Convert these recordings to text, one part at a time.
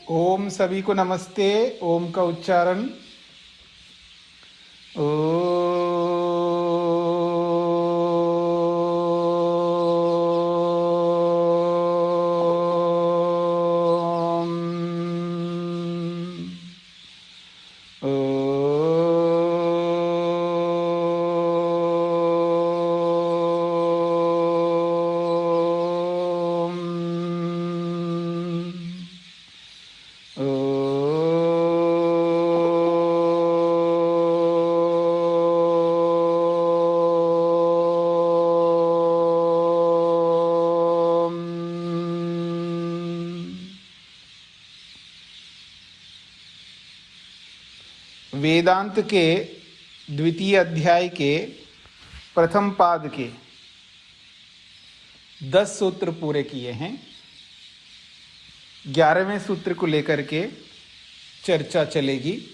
ओम सभी को नमस्ते। ओम का उच्चारण वेदांत के द्वितीय अध्याय के प्रथम पाद के 10 सूत्र पूरे किए हैं। 11वें सूत्र को लेकर के चर्चा चलेगी।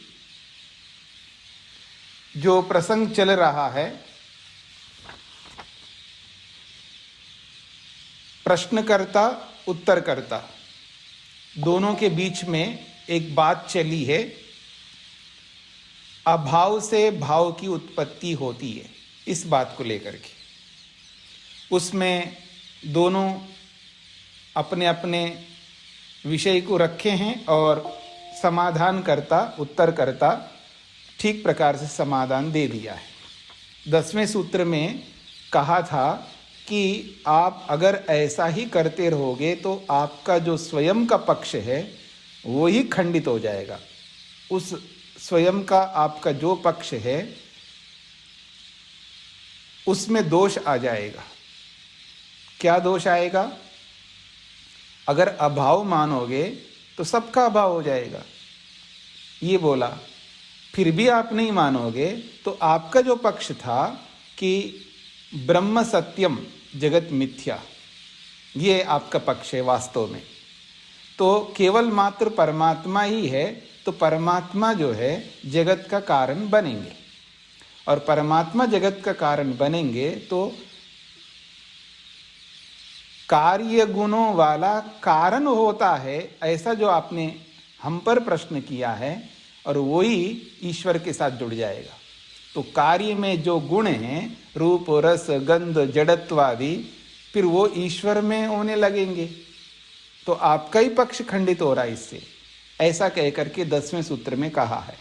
जो प्रसंग चल रहा है, प्रश्नकर्ता उत्तरकर्ता दोनों के बीच में एक बात चली है। अभाव से भाव की उत्पत्ति होती है, इस बात को लेकर के उसमें दोनों अपने अपने विषय को रखे हैं और समाधानकर्ता उत्तरकर्ता ठीक प्रकार से समाधान दे दिया है। 10वें सूत्र में कहा था कि आप अगर ऐसा ही करते रहोगे तो आपका जो स्वयं का पक्ष है वो ही खंडित हो जाएगा। उस स्वयं का आपका जो पक्ष है उसमें दोष आ जाएगा। क्या दोष आएगा? अगर अभाव मानोगे तो सबका अभाव हो जाएगा, ये बोला। फिर भी आप नहीं मानोगे तो आपका जो पक्ष था कि ब्रह्म सत्यम जगत मिथ्या, ये आपका पक्ष है वास्तव में। तो केवल मात्र परमात्मा ही है, तो परमात्मा जो है जगत का कारण बनेंगे, और परमात्मा जगत का कारण बनेंगे तो कार्य गुणों वाला कारण होता है, ऐसा जो आपने हम पर प्रश्न किया है, और वही ईश्वर के साथ जुड़ जाएगा। तो कार्य में जो गुण हैं, रूप रस गंध जड़त्वादि, फिर वो ईश्वर में होने लगेंगे, तो आपका ही पक्ष खंडित हो रहा है इससे। ऐसा कहकर के 10वें सूत्र में कहा है।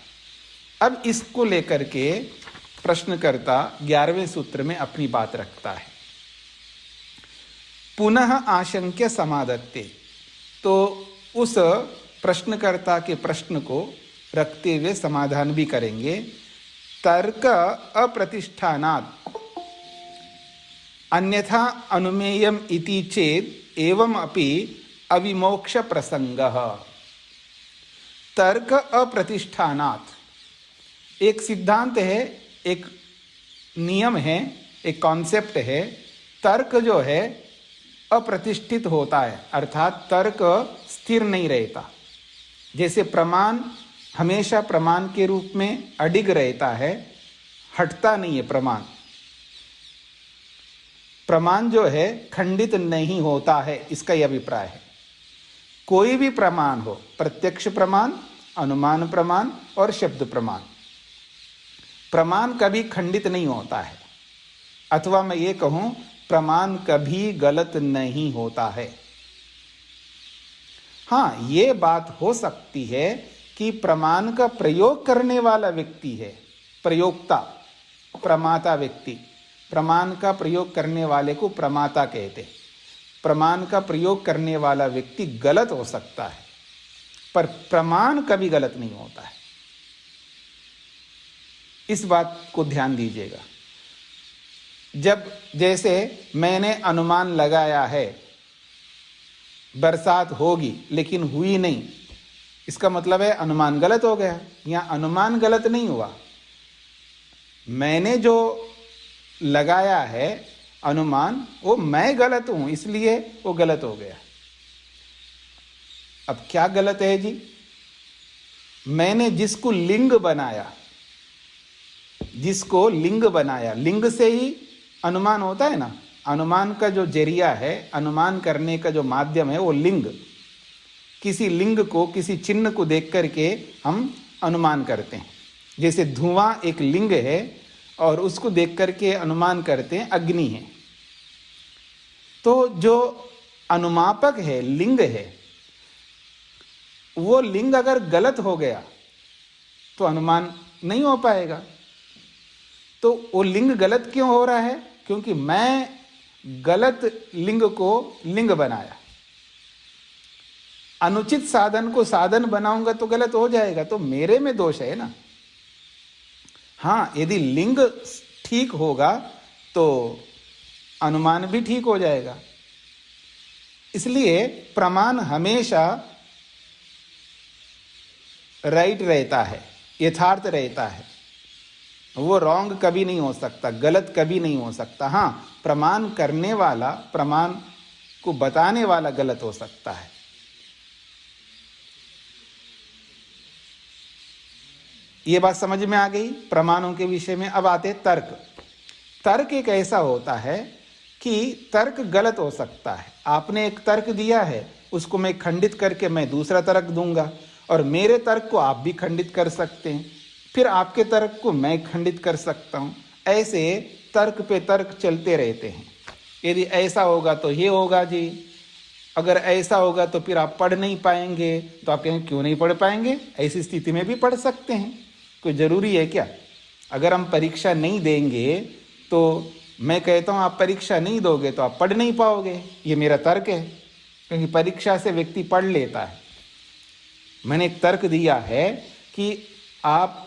अब इसको लेकर के प्रश्नकर्ता 11वें सूत्र में अपनी बात रखता है। पुनः आशंक्य समाधत्ते, तो उस प्रश्नकर्ता के प्रश्न को रखते हुए समाधान भी करेंगे। तर्क अप्रतिष्ठानात् अन्यथा अनुमेयम इति चेत् एवं अपि अविमोक्ष प्रसंगः। तर्क अप्रतिष्ठानात् एक सिद्धांत है, एक नियम है, एक कॉन्सेप्ट है। तर्क जो है अप्रतिष्ठित होता है, अर्थात तर्क स्थिर नहीं रहता। जैसे प्रमाण हमेशा प्रमाण के रूप में अडिग रहता है, हटता नहीं है। प्रमाण जो है खंडित नहीं होता है, इसका यह अभिप्राय है। कोई भी प्रमाण हो, प्रत्यक्ष प्रमाण, अनुमान प्रमाण और शब्द प्रमाण, प्रमाण कभी खंडित नहीं होता है। अथवा मैं ये कहूं, प्रमाण कभी गलत नहीं होता है। हाँ, ये बात हो सकती है कि प्रमाण का प्रयोग करने वाला व्यक्ति है प्रयोक्ता, प्रमाता व्यक्ति। प्रमाण का प्रयोग करने वाले को प्रमाता कहते हैं। प्रमाण का प्रयोग करने वाला व्यक्ति गलत हो सकता है, पर प्रमाण कभी गलत नहीं होता है। इस बात को ध्यान दीजिएगा। जब जैसे मैंने अनुमान लगाया है बरसात होगी लेकिन हुई नहीं, इसका मतलब है अनुमान गलत हो गया। यहाँ अनुमान गलत नहीं हुआ, मैंने जो लगाया है अनुमान वो मैं गलत हूं, इसलिए वो गलत हो गया। अब क्या गलत है जी? मैंने जिसको लिंग बनाया, लिंग से ही अनुमान होता है ना। अनुमान का जो जरिया है, अनुमान करने का जो माध्यम है वो लिंग। किसी लिंग को, किसी चिन्ह को देख करके हम अनुमान करते हैं। जैसे धुआं एक लिंग है और उसको देख करके अनुमान करते हैं अग्नि है। तो जो अनुमापक है, लिंग है, वो लिंग अगर गलत हो गया तो अनुमान नहीं हो पाएगा। तो वो लिंग गलत क्यों हो रहा है? क्योंकि मैं गलत लिंग को लिंग बनाया। अनुचित साधन को साधन बनाऊंगा तो गलत हो जाएगा, तो मेरे में दोष है ना। हाँ, यदि लिंग ठीक होगा तो अनुमान भी ठीक हो जाएगा। इसलिए प्रमाण हमेशा राइट रहता है, यथार्थ रहता है, वो रॉन्ग कभी नहीं हो सकता, गलत कभी नहीं हो सकता। हाँ, प्रमाण करने वाला, प्रमाण को बताने वाला गलत हो सकता है। ये बात समझ में आ गई प्रमाणों के विषय में। अब आते तर्क। तर्क एक ऐसा होता है कि तर्क गलत हो सकता है। आपने एक तर्क दिया है, उसको मैं खंडित करके मैं दूसरा तर्क दूंगा, और मेरे तर्क को आप भी खंडित कर सकते हैं, फिर आपके तर्क को मैं खंडित कर सकता हूं। ऐसे तर्क पे तर्क चलते रहते हैं। यदि ऐसा होगा तो ये होगा जी, अगर ऐसा होगा तो फिर आप पढ़ नहीं पाएंगे। तो आप कहेंगे क्यों नहीं पढ़ पाएंगे? ऐसी स्थिति में भी पढ़ सकते हैं, कोई ज़रूरी है क्या? अगर हम परीक्षा नहीं देंगे तो मैं कहता हूँ आप परीक्षा नहीं दोगे तो आप पढ़ नहीं पाओगे, ये मेरा तर्क है। क्योंकि परीक्षा से व्यक्ति पढ़ लेता है। मैंने एक तर्क दिया है कि आप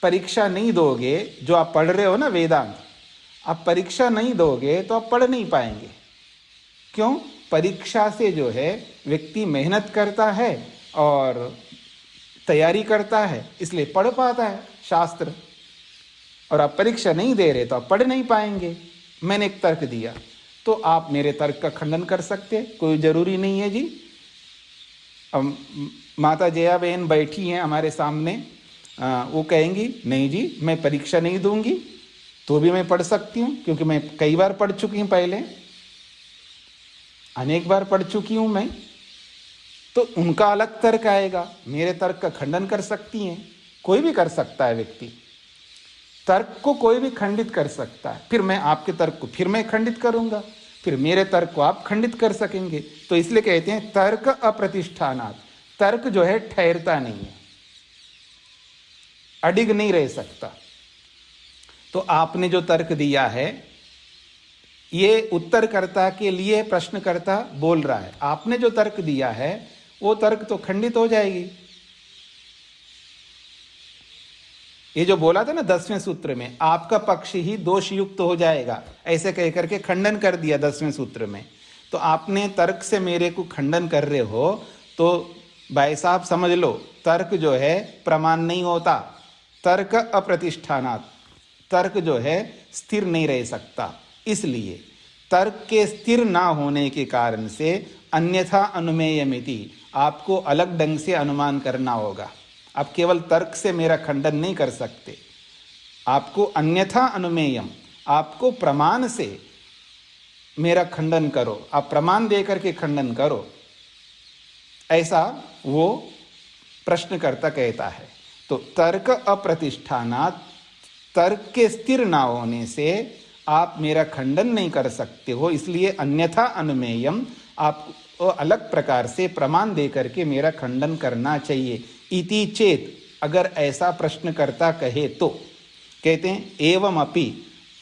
परीक्षा नहीं दोगे, जो आप पढ़ रहे हो ना वेदांत, आप परीक्षा नहीं दोगे तो आप पढ़ नहीं पाएंगे। क्यों? परीक्षा से जो है व्यक्ति मेहनत करता है और तैयारी करता है, इसलिए पढ़ पाता है शास्त्र। और आप परीक्षा नहीं दे रहे तो आप पढ़ नहीं पाएंगे। मैंने एक तर्क दिया, तो आप मेरे तर्क का खंडन कर सकते, कोई ज़रूरी नहीं है जी। अब माता जया बहन बैठी हैं हमारे सामने, वो कहेंगी नहीं जी मैं परीक्षा नहीं दूंगी, तो भी मैं पढ़ सकती हूँ, क्योंकि मैं कई बार पढ़ चुकी हूँ, पहले अनेक बार पढ़ चुकी हूँ मैं। तो उनका अलग तर्क आएगा, मेरे तर्क का खंडन कर सकती हैं। कोई भी कर सकता है व्यक्ति, तर्क को कोई भी खंडित कर सकता है। फिर मैं आपके तर्क को फिर मैं खंडित करूंगा, फिर मेरे तर्क को आप खंडित कर सकेंगे। तो इसलिए कहते हैं तर्क अप्रतिष्ठानात्। तर्क जो है ठहरता नहीं है, अडिग नहीं रह सकता। तो आपने जो तर्क दिया है, ये उत्तरकर्ता के लिए प्रश्नकर्ता बोल रहा है। आपने जो तर्क दिया है वो तर्क तो खंडित हो जाएगी। ये जो बोला था ना 10वें सूत्र में, आपका पक्ष ही दोष युक्त हो जाएगा, ऐसे कह करके खंडन कर दिया 10वें सूत्र में। तो आपने तर्क से मेरे को खंडन कर रहे हो, तो भाई साहब समझ लो तर्क जो है प्रमाण नहीं होता। तर्क अप्रतिष्ठानात्, तर्क जो है स्थिर नहीं रह सकता। इसलिए तर्क के स्थिर ना होने के कारण से अन्यथा अनुमेयमिति, आपको अलग ढंग से अनुमान करना होगा। आप केवल तर्क से मेरा खंडन नहीं कर सकते, आपको अन्यथा अनुमेयम, आपको प्रमाण से मेरा खंडन करो, आप प्रमाण दे करके खंडन करो, ऐसा वो प्रश्नकर्ता कहता है। तो तर्क अप्रतिष्ठानात्, तर्क के स्थिर ना होने से आप मेरा खंडन नहीं कर सकते हो, इसलिए अन्यथा अनुमेयम, आपको अलग प्रकार से प्रमाण दे करके मेरा खंडन करना चाहिए। इति चेत, अगर ऐसा प्रश्नकर्ता कहे तो कहते हैं एवं अपि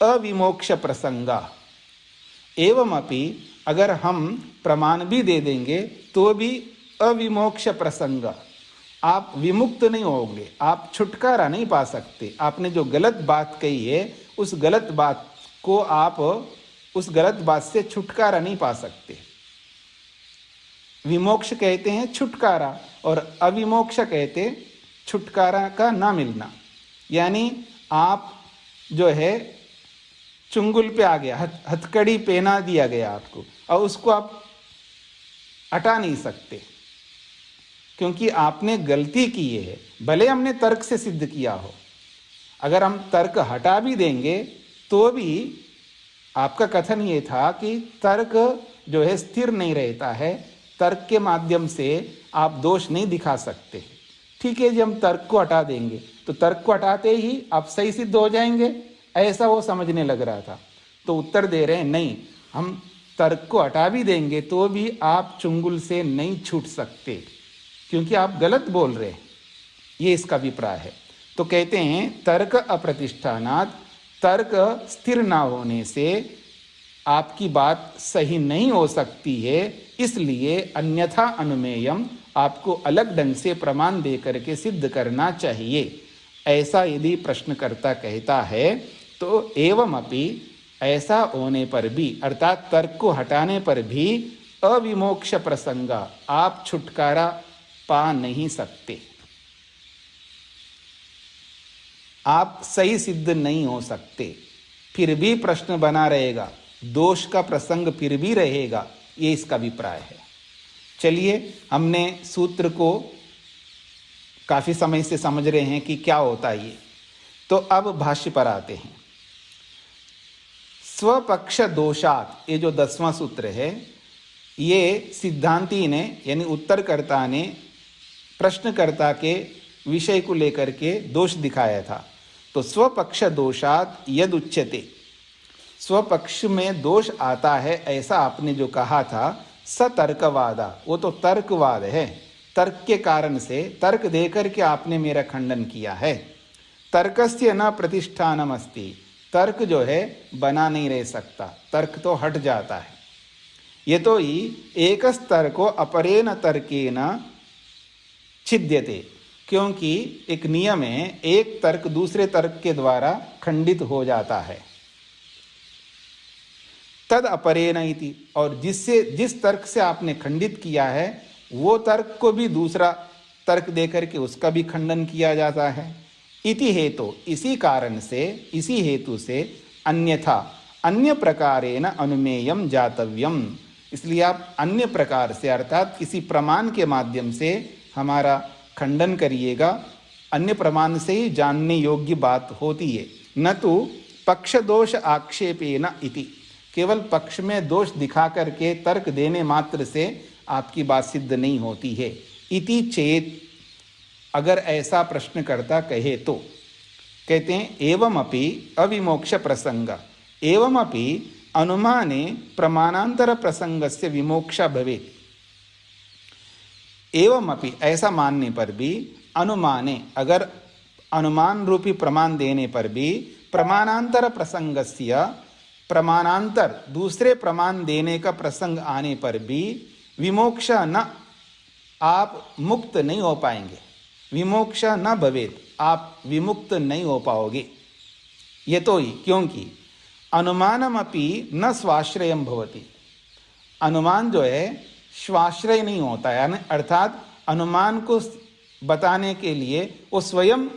अविमोक्ष प्रसंगा। एवं अपि, अगर हम प्रमाण भी दे देंगे तो भी अविमोक्ष प्रसंग, आप विमुक्त नहीं होंगे, आप छुटकारा नहीं पा सकते। आपने जो गलत बात कही है उस गलत बात को आप उस गलत बात से छुटकारा नहीं पा सकते। विमोक्ष कहते हैं छुटकारा, और अविमोक्ष कहते छुटकारा का ना मिलना। यानी आप जो है चुंगल पे आ गया, हथकड़ी पहना दिया गया आपको, और उसको आप हटा नहीं सकते, क्योंकि आपने गलती की है। भले हमने तर्क से सिद्ध किया हो, अगर हम तर्क हटा भी देंगे तो भी आपका कथन ये था कि तर्क जो है स्थिर नहीं रहता है, तर्क के माध्यम से आप दोष नहीं दिखा सकते। ठीक है जी, हम तर्क को हटा देंगे, तो तर्क को हटाते ही आप सही सिद्ध हो जाएंगे, ऐसा वो समझने लग रहा था। तो उत्तर दे रहे हैं नहीं, हम तर्क को हटा भी देंगे तो भी आप चुंगल से नहीं छूट सकते, क्योंकि आप गलत बोल रहे हैं। ये इसका अभिप्राय है। तो कहते हैं तर्क अप्रतिष्ठानात्, तर्क स्थिर ना होने से आपकी बात सही नहीं हो सकती है, इसलिए अन्यथा अनुमेयम, आपको अलग ढंग से प्रमाण दे करके सिद्ध करना चाहिए। ऐसा यदि प्रश्नकर्ता कहता है तो एवं अपि, ऐसा होने पर भी, अर्थात तर्क को हटाने पर भी अविमोक्ष प्रसंगा, आप छुटकारा पा नहीं सकते, आप सही सिद्ध नहीं हो सकते, फिर भी प्रश्न बना रहेगा, दोष का प्रसंग फिर भी रहेगा। ये इसका अभिप्राय है। चलिए, हमने सूत्र को काफी समय से समझ रहे हैं कि क्या होता है ये। तो अब भाष्य पर आते हैं। स्वपक्ष दोषात, ये जो 10वां सूत्र है, ये सिद्धांती ने यानी उत्तरकर्ता ने प्रश्नकर्ता के विषय को लेकर के दोष दिखाया था। तो स्वपक्ष दोषात यद उच्यते, स्वपक्ष में दोष आता है ऐसा आपने जो कहा था, स तर्कवादा, वो तो तर्कवाद है। तर्क के कारण से, तर्क देकर के आपने मेरा खंडन किया है। तर्कस्य न प्रतिष्ठानम अस्ति, तर्क जो है बना नहीं रह सकता, तर्क तो हट जाता है। ये तो ही एकस तर्को अपरेण तर्केन छिद्यते, क्योंकि एक नियम है, एक तर्क दूसरे तर्क के द्वारा खंडित हो जाता है। तद अपरेण इति, और जिस तर्क से आपने खंडित किया है वो तर्क को भी दूसरा तर्क देकर के उसका भी खंडन किया जाता है। इति हेतु, इसी कारण से, इसी हेतु से अन्यथा अन्य प्रकारेण अनुमेयम जातव्यम, इसलिए आप अन्य प्रकार से अर्थात किसी प्रमाण के माध्यम से हमारा खंडन करिएगा। अन्य प्रमाण से ही जानने योग्य बात होती है, न तो पक्ष दोष आक्षेपेन इति, केवल पक्ष में दोष दिखा करके तर्क देने मात्र से आपकी बात सिद्ध नहीं होती है। इति चेत, अगर ऐसा प्रश्नकर्ता कहे तो कहते हैं एवं अपि अविमोक्ष प्रसंग, एवं अपि अनुमाने प्रमाणांतर प्रसंगस्य विमोक्षा भवेत्। एवं अपि, ऐसा मानने पर भी, अनुमाने, अगर अनुमान रूपी प्रमाण देने पर भी, प्रमाणांतर प्रसंगस्य, प्रमाणांतर दूसरे प्रमाण देने का प्रसंग आने पर भी, विमोक्षा न, आप मुक्त नहीं हो पाएंगे, विमोक्षा न भवेत्, आप विमुक्त नहीं हो पाओगे। ये तो ही क्योंकि अनुमानमपि न स्वाश्रयम भवति, अनुमान जो है स्वाश्रय नहीं होता है, अर्थात अनुमान को बताने के लिए वो स्वयं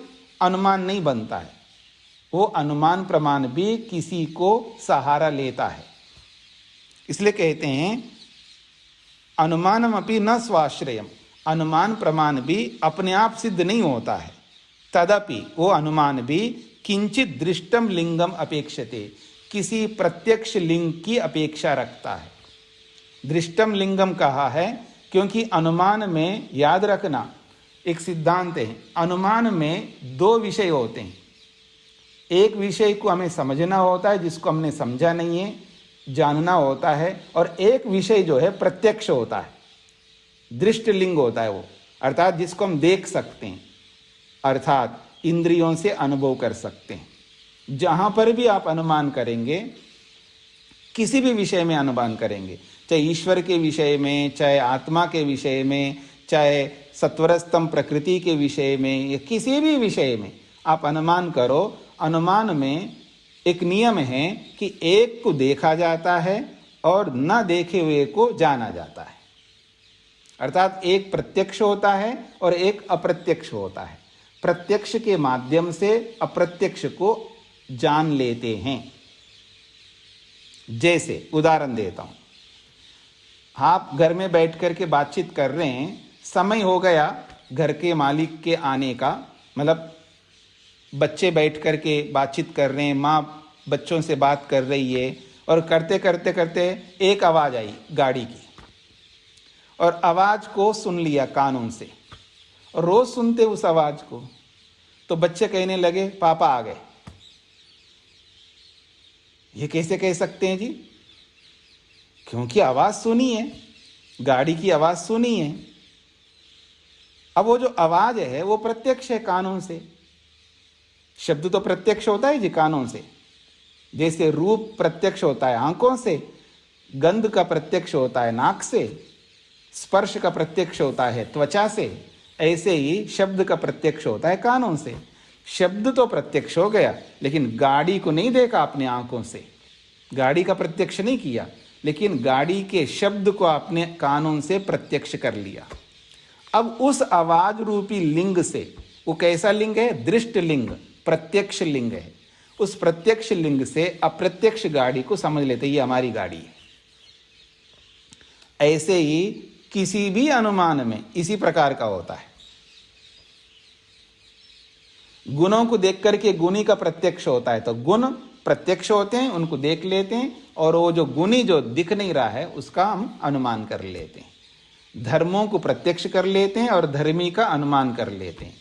अनुमान नहीं बनता है, वो अनुमान प्रमाण भी किसी को सहारा लेता है। इसलिए कहते हैं अनुमानमपि न स्वाश्रयम, अनुमान प्रमाण भी अपने आप सिद्ध नहीं होता है। तदपि, वो अनुमान भी किंचित दृष्टम लिंगम अपेक्षते, किसी प्रत्यक्ष लिंग की अपेक्षा रखता है। दृष्टम लिंगम कहा है क्योंकि अनुमान में, याद रखना एक सिद्धांत है, अनुमान में दो विषय होते हैं। एक विषय को हमें समझना होता है जिसको हमने समझा नहीं है, जानना होता है, और एक विषय जो है प्रत्यक्ष होता है, दृष्ट लिंग होता है वो, अर्थात जिसको हम देख सकते हैं, अर्थात इंद्रियों से अनुभव कर सकते हैं। जहाँ पर भी आप अनुमान करेंगे, किसी भी विषय में अनुमान करेंगे, चाहे ईश्वर के विषय में, चाहे आत्मा के विषय में, चाहे सत्वरस्तम प्रकृति के विषय में, या किसी भी विषय में आप अनुमान करो, अनुमान में एक नियम है कि एक को देखा जाता है और न देखे हुए को जाना जाता है, अर्थात एक प्रत्यक्ष होता है और एक अप्रत्यक्ष होता है। प्रत्यक्ष के माध्यम से अप्रत्यक्ष को जान लेते हैं। जैसे उदाहरण देता हूं, आप घर में बैठ कर के बातचीत कर रहे हैं, समय हो गया घर के मालिक के आने का, मतलब बच्चे बैठ कर के बातचीत कर रहे हैं, माँ बच्चों से बात कर रही है, और करते करते करते एक आवाज़ आई गाड़ी की, और आवाज को सुन लिया कानों से, और रोज सुनते उस आवाज को, तो बच्चे कहने लगे पापा आ गए। ये कैसे कह सकते हैं जी? क्योंकि आवाज सुनी है, गाड़ी की आवाज सुनी है। अब वो जो आवाज है वो प्रत्यक्ष है कानों से। शब्द तो प्रत्यक्ष होता है जी कानों से, जैसे रूप प्रत्यक्ष होता है आंखों से, गंध का प्रत्यक्ष होता है नाक से, स्पर्श का प्रत्यक्ष होता है त्वचा से, ऐसे ही शब्द का प्रत्यक्ष होता है कानों से। शब्द तो प्रत्यक्ष हो गया, लेकिन गाड़ी को नहीं देखा आपने आंखों से, गाड़ी का प्रत्यक्ष नहीं किया, लेकिन गाड़ी के शब्द को आपने कानों से प्रत्यक्ष कर लिया। अब उस आवाज रूपी लिंग से, वो कैसा लिंग है? दृष्ट लिंग, प्रत्यक्ष लिंग है। उस प्रत्यक्ष लिंग से अप्रत्यक्ष गाड़ी को समझ लेते ये हमारी गाड़ी है। ऐसे ही किसी भी अनुमान में इसी प्रकार का होता है। गुणों को देख करके गुणी का प्रत्यक्ष होता है, तो गुण प्रत्यक्ष होते हैं, उनको देख लेते हैं, और वो जो गुणी जो दिख नहीं रहा है उसका हम अनुमान कर लेते हैं। धर्मों को प्रत्यक्ष कर लेते हैं और धर्मी का अनुमान कर लेते हैं।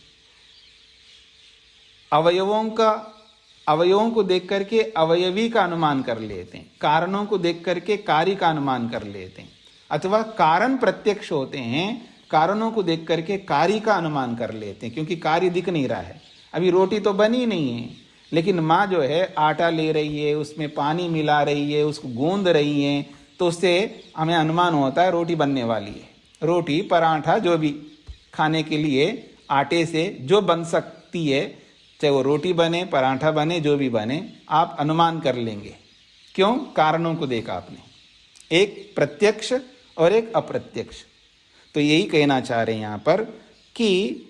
अवयवों को देख करके अवयवी का अनुमान कर लेते हैं। कारणों को देख करके कार्य का अनुमान कर लेते हैं, अथवा कारण प्रत्यक्ष होते हैं, कारणों को देख करके कार्य का अनुमान कर लेते हैं, क्योंकि कार्य दिख नहीं रहा है। अभी रोटी तो बनी नहीं है, लेकिन माँ जो है आटा ले रही है, उसमें पानी मिला रही है, उसको गूंद रही है, तो उससे हमें अनुमान होता है रोटी बनने वाली है। रोटी पराठा जो भी खाने के लिए आटे से जो बन सकती है, चाहे वो रोटी बने, पराठा बने, जो भी बने, आप अनुमान कर लेंगे। क्यों? कारणों को देखा आपने, एक प्रत्यक्ष और एक अप्रत्यक्ष। तो यही कहना चाह रहे हैं यहाँ पर कि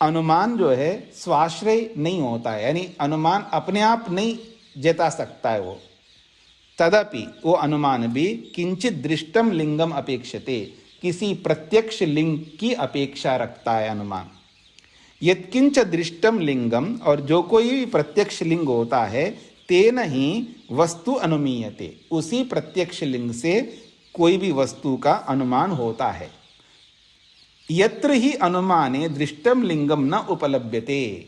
अनुमान जो है स्वाश्रय नहीं होता है, यानी अनुमान अपने आप नहीं जता सकता है वो। तदपि वो अनुमान भी किंचित दृष्टम लिंगम अपेक्षते, किसी प्रत्यक्ष लिंग की अपेक्षा रखता है अनुमान। यत्किंच दृष्टम लिंगम, और जो कोई भी प्रत्यक्ष लिंग होता है, तेन ही वस्तु अनुमीयते, उसी प्रत्यक्ष लिंग से कोई भी वस्तु का अनुमान होता है। यत्र ही अनुमाने दृष्टम लिंगम न उपलभ्यते,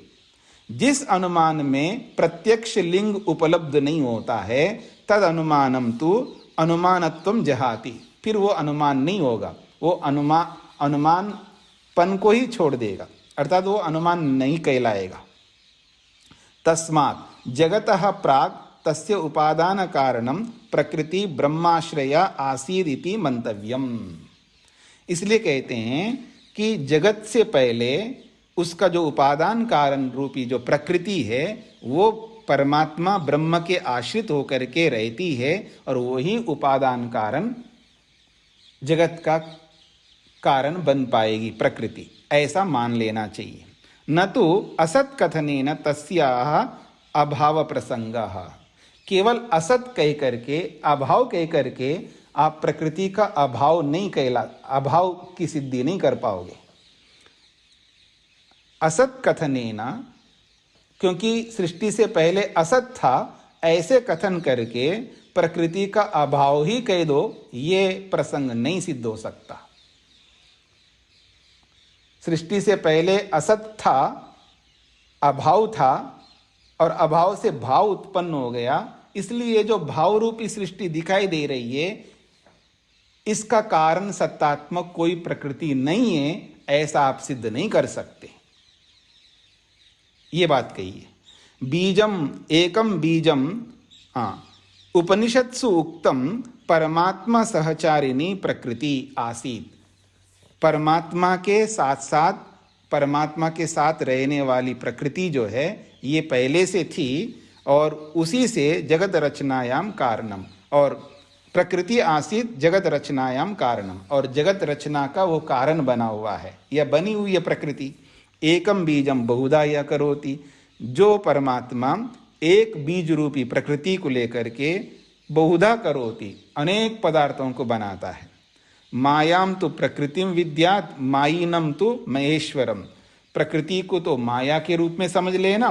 जिस अनुमान में प्रत्यक्ष लिंग उपलब्ध नहीं होता है, तद अनुमानम तो अनुमानत्वम जहाति, फिर वो अनुमान नहीं होगा, वो अनुमानपन को ही छोड़ देगा, अर्थात वो अनुमान नहीं कहलाएगा। तस्मात् जगतः प्राग तस्य उपादान कारणम प्रकृति ब्रह्माश्रया आसीदिति मंतव्यम। इसलिए कहते हैं कि जगत से पहले उसका जो उपादान कारण रूपी जो प्रकृति है, वो परमात्मा ब्रह्म के आश्रित होकर के रहती है, और वही उपादान कारण जगत का कारण बन पाएगी प्रकृति, ऐसा मान लेना चाहिए। न तो असत कथनेन तस्याः अभाव प्रसंगः, केवल असत कह करके, अभाव कह करके आप प्रकृति का अभाव नहीं अभाव की सिद्धि नहीं कर पाओगे। असत कथनेना, क्योंकि सृष्टि से पहले असत था, ऐसे कथन करके प्रकृति का अभाव ही कह दो, ये प्रसंग नहीं सिद्ध हो सकता। सृष्टि से पहले असत था, अभाव था, और अभाव से भाव उत्पन्न हो गया, इसलिए जो भाव रूपी सृष्टि दिखाई दे रही है, इसका कारण सत्तात्मक कोई प्रकृति नहीं है, ऐसा आप सिद्ध नहीं कर सकते। ये बात कही है। बीजम एकम बीजम, उपनिषत्सु उक्तम परमात्मा सहचारिणी प्रकृति आसीत, परमात्मा के साथ साथ, परमात्मा के साथ रहने वाली प्रकृति जो है, ये पहले से थी, और उसी से जगत रचनायाम कारणम, और प्रकृति आसीत जगत रचनायाम कारणम, और जगत रचना का वो कारण बना हुआ है, यह बनी हुई है प्रकृति। एकम बीजम बहुधा यह करोति, जो परमात्मा एक बीज रूपी प्रकृति को लेकर के बहुधा करोति, अनेक पदार्थों को बनाता है। मायाम तो प्रकृतिम विद्यात मायिनम तो महेश्वरम, प्रकृति को तो माया के रूप में समझ लेना,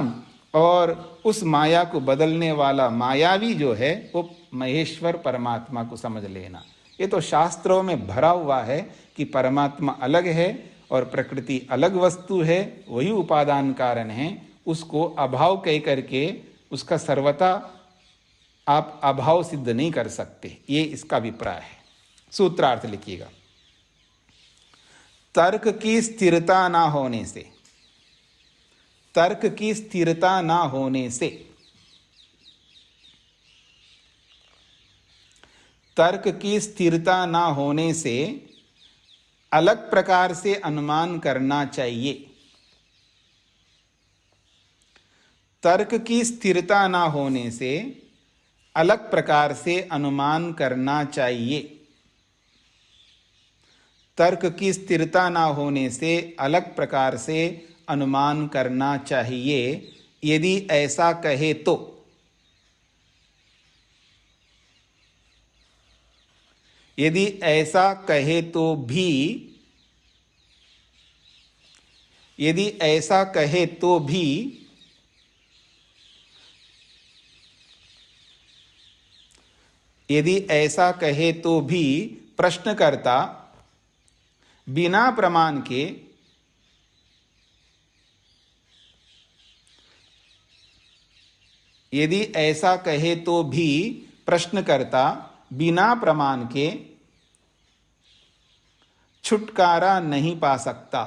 और उस माया को बदलने वाला मायावी जो है वो महेश्वर परमात्मा को समझ लेना। ये तो शास्त्रों में भरा हुआ है कि परमात्मा अलग है और प्रकृति अलग वस्तु है, वही उपादान कारण है। उसको अभाव कह करके उसका सर्वथा आप अभाव सिद्ध नहीं कर सकते, ये इसका अभिप्राय है। सूत्रार्थ लिखिएगा। तर्क की स्थिरता ना होने से, तर्क की स्थिरता ना होने से, तर्क की स्थिरता ना होने से अलग प्रकार से अनुमान करना चाहिए। तर्क की स्थिरता ना होने से अलग प्रकार से अनुमान करना चाहिए। तर्क की स्थिरता ना होने से अलग प्रकार से अनुमान करना चाहिए। यदि ऐसा कहे तो, यदि ऐसा कहे तो भी, यदि ऐसा कहे तो भी यदि ऐसा कहे तो भी प्रश्नकर्ता बिना प्रमाण के, यदि ऐसा कहे तो भी प्रश्नकर्ता बिना प्रमाण के छुटकारा नहीं पा सकता।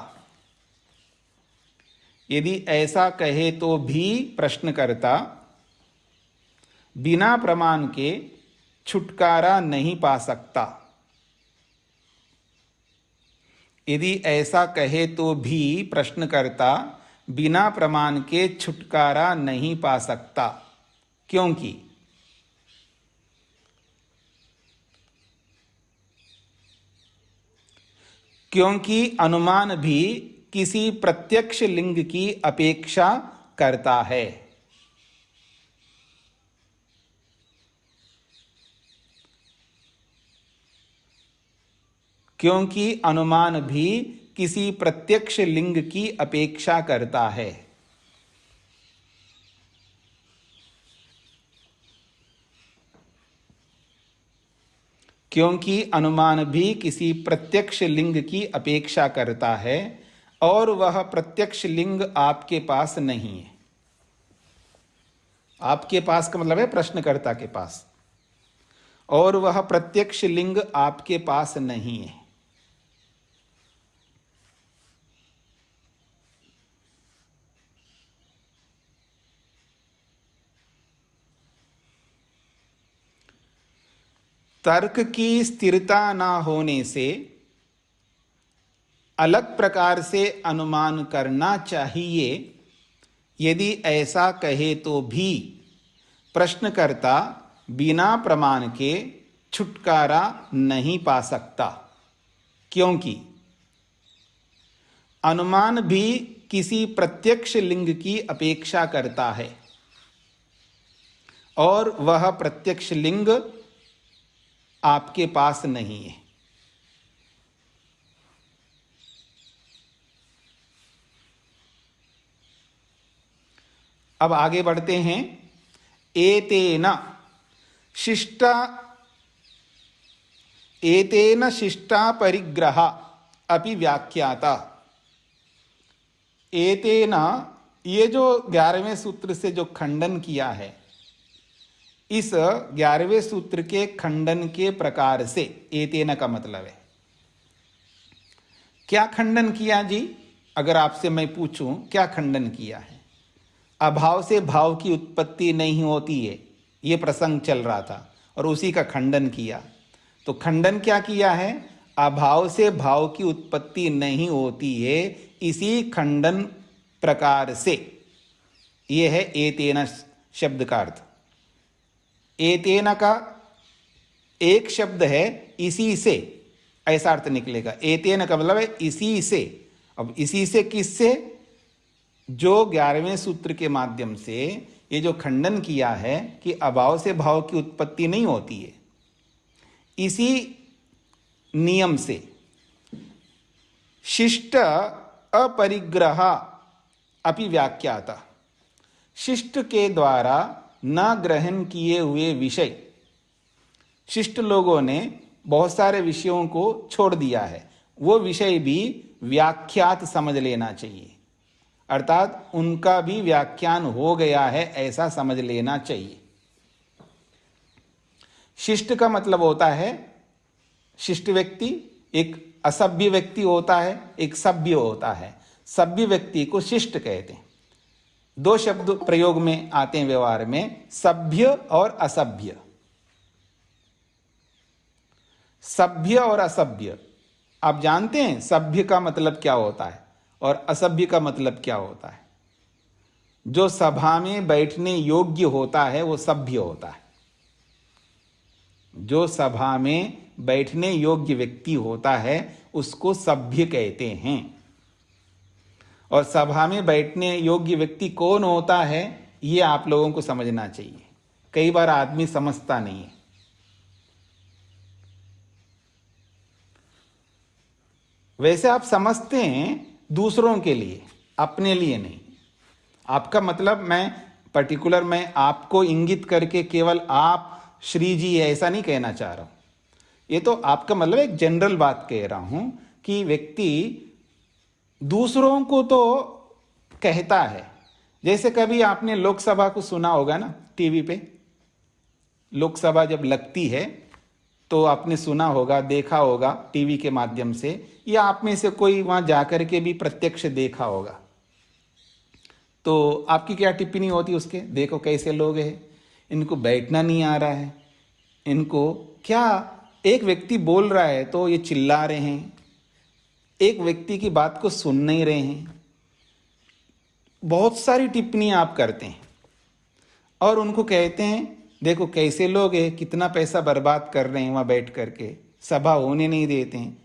यदि ऐसा कहे तो भी प्रश्नकर्ता बिना प्रमाण के छुटकारा नहीं पा सकता। यदि ऐसा कहे तो भी प्रश्नकर्ता बिना प्रमाण के छुटकारा नहीं पा सकता, क्योंकि क्योंकि अनुमान भी किसी प्रत्यक्ष लिंग की अपेक्षा करता है। क्योंकि अनुमान भी किसी प्रत्यक्ष लिंग की अपेक्षा करता है। क्योंकि अनुमान भी किसी प्रत्यक्ष लिंग की अपेक्षा करता है और वह प्रत्यक्ष लिंग आपके पास नहीं है। आपके पास का मतलब है प्रश्नकर्ता के पास, और वह प्रत्यक्ष लिंग आपके पास नहीं है। तर्क की स्थिरता ना होने से अलग प्रकार से अनुमान करना चाहिए। यदि ऐसा कहे तो भी प्रश्नकर्ता बिना प्रमाण के छुटकारा नहीं पा सकता, क्योंकि अनुमान भी किसी प्रत्यक्ष लिंग की अपेक्षा करता है और वह प्रत्यक्ष लिंग आपके पास नहीं है। अब आगे बढ़ते हैं। एतेन शिष्टा परिग्रह अपि व्याख्याता। एतेन, ये जो 11वें सूत्र से जो खंडन किया है, इस 11वें सूत्र के खंडन के प्रकार से एतेन का मतलब है। क्या खंडन किया जी? अगर आपसे मैं पूछूं क्या खंडन किया है? अभाव से भाव की उत्पत्ति नहीं होती है, ये प्रसंग चल रहा था और उसी का खंडन किया। तो खंडन क्या किया है? अभाव से भाव की उत्पत्ति नहीं होती है, इसी खंडन प्रकार से। यह है एतेन शब्द का अर्थ। एतेन का एक शब्द है इसी से, ऐसा अर्थ निकलेगा। एतेन का मतलब है इसी से। अब इसी से किससे? जो 11वें सूत्र के माध्यम से ये जो खंडन किया है कि अभाव से भाव की उत्पत्ति नहीं होती है, इसी नियम से शिष्ट अपरिग्रह अपि व्याख्याता। शिष्ट के द्वारा न ग्रहण किए हुए विषय, शिष्ट लोगों ने बहुत सारे विषयों को छोड़ दिया है, वो विषय भी व्याख्यात समझ लेना चाहिए, अर्थात उनका भी व्याख्यान हो गया है ऐसा समझ लेना चाहिए। शिष्ट का मतलब होता है, शिष्ट व्यक्ति एक असभ्य व्यक्ति होता है, एक सभ्य होता है। सभ्य व्यक्ति को शिष्ट कहते हैं। दो शब्द प्रयोग में आते हैं व्यवहार में, सभ्य और असभ्य। सभ्य और असभ्य, आप जानते हैं सभ्य का मतलब क्या होता है और असभ्य का मतलब क्या होता है? जो सभा में बैठने योग्य होता है वो सभ्य होता है। जो सभा में बैठने योग्य व्यक्ति होता है उसको सभ्य कहते हैं। और सभा में बैठने योग्य व्यक्ति कौन होता है ये आप लोगों को समझना चाहिए। कई बार आदमी समझता नहीं है। वैसे आप समझते हैं दूसरों के लिए, अपने लिए नहीं। आपका मतलब मैं आपको इंगित करके केवल आप श्री जी ऐसा नहीं कहना चाह रहा हूं। ये तो आपका मतलब एक जनरल बात कह रहा हूं कि व्यक्ति दूसरों को तो कहता है। जैसे कभी आपने लोकसभा को सुना होगा ना, टीवी पे लोकसभा जब लगती है तो आपने सुना होगा, देखा होगा टीवी के माध्यम से, या आप में से कोई वहां जाकर के भी प्रत्यक्ष देखा होगा। तो आपकी क्या टिप्पणी होती उसके? देखो कैसे लोग हैं, इनको बैठना नहीं आ रहा है, इनको क्या, एक व्यक्ति बोल रहा है तो ये चिल्ला रहे हैं, एक व्यक्ति की बात को सुन नहीं रहे हैं। बहुत सारी टिप्पणी आप करते हैं और उनको कहते हैं देखो कैसे लोग हैं, कितना पैसा बर्बाद कर रहे हैं वहां बैठ करके, सभा होने नहीं देते हैं,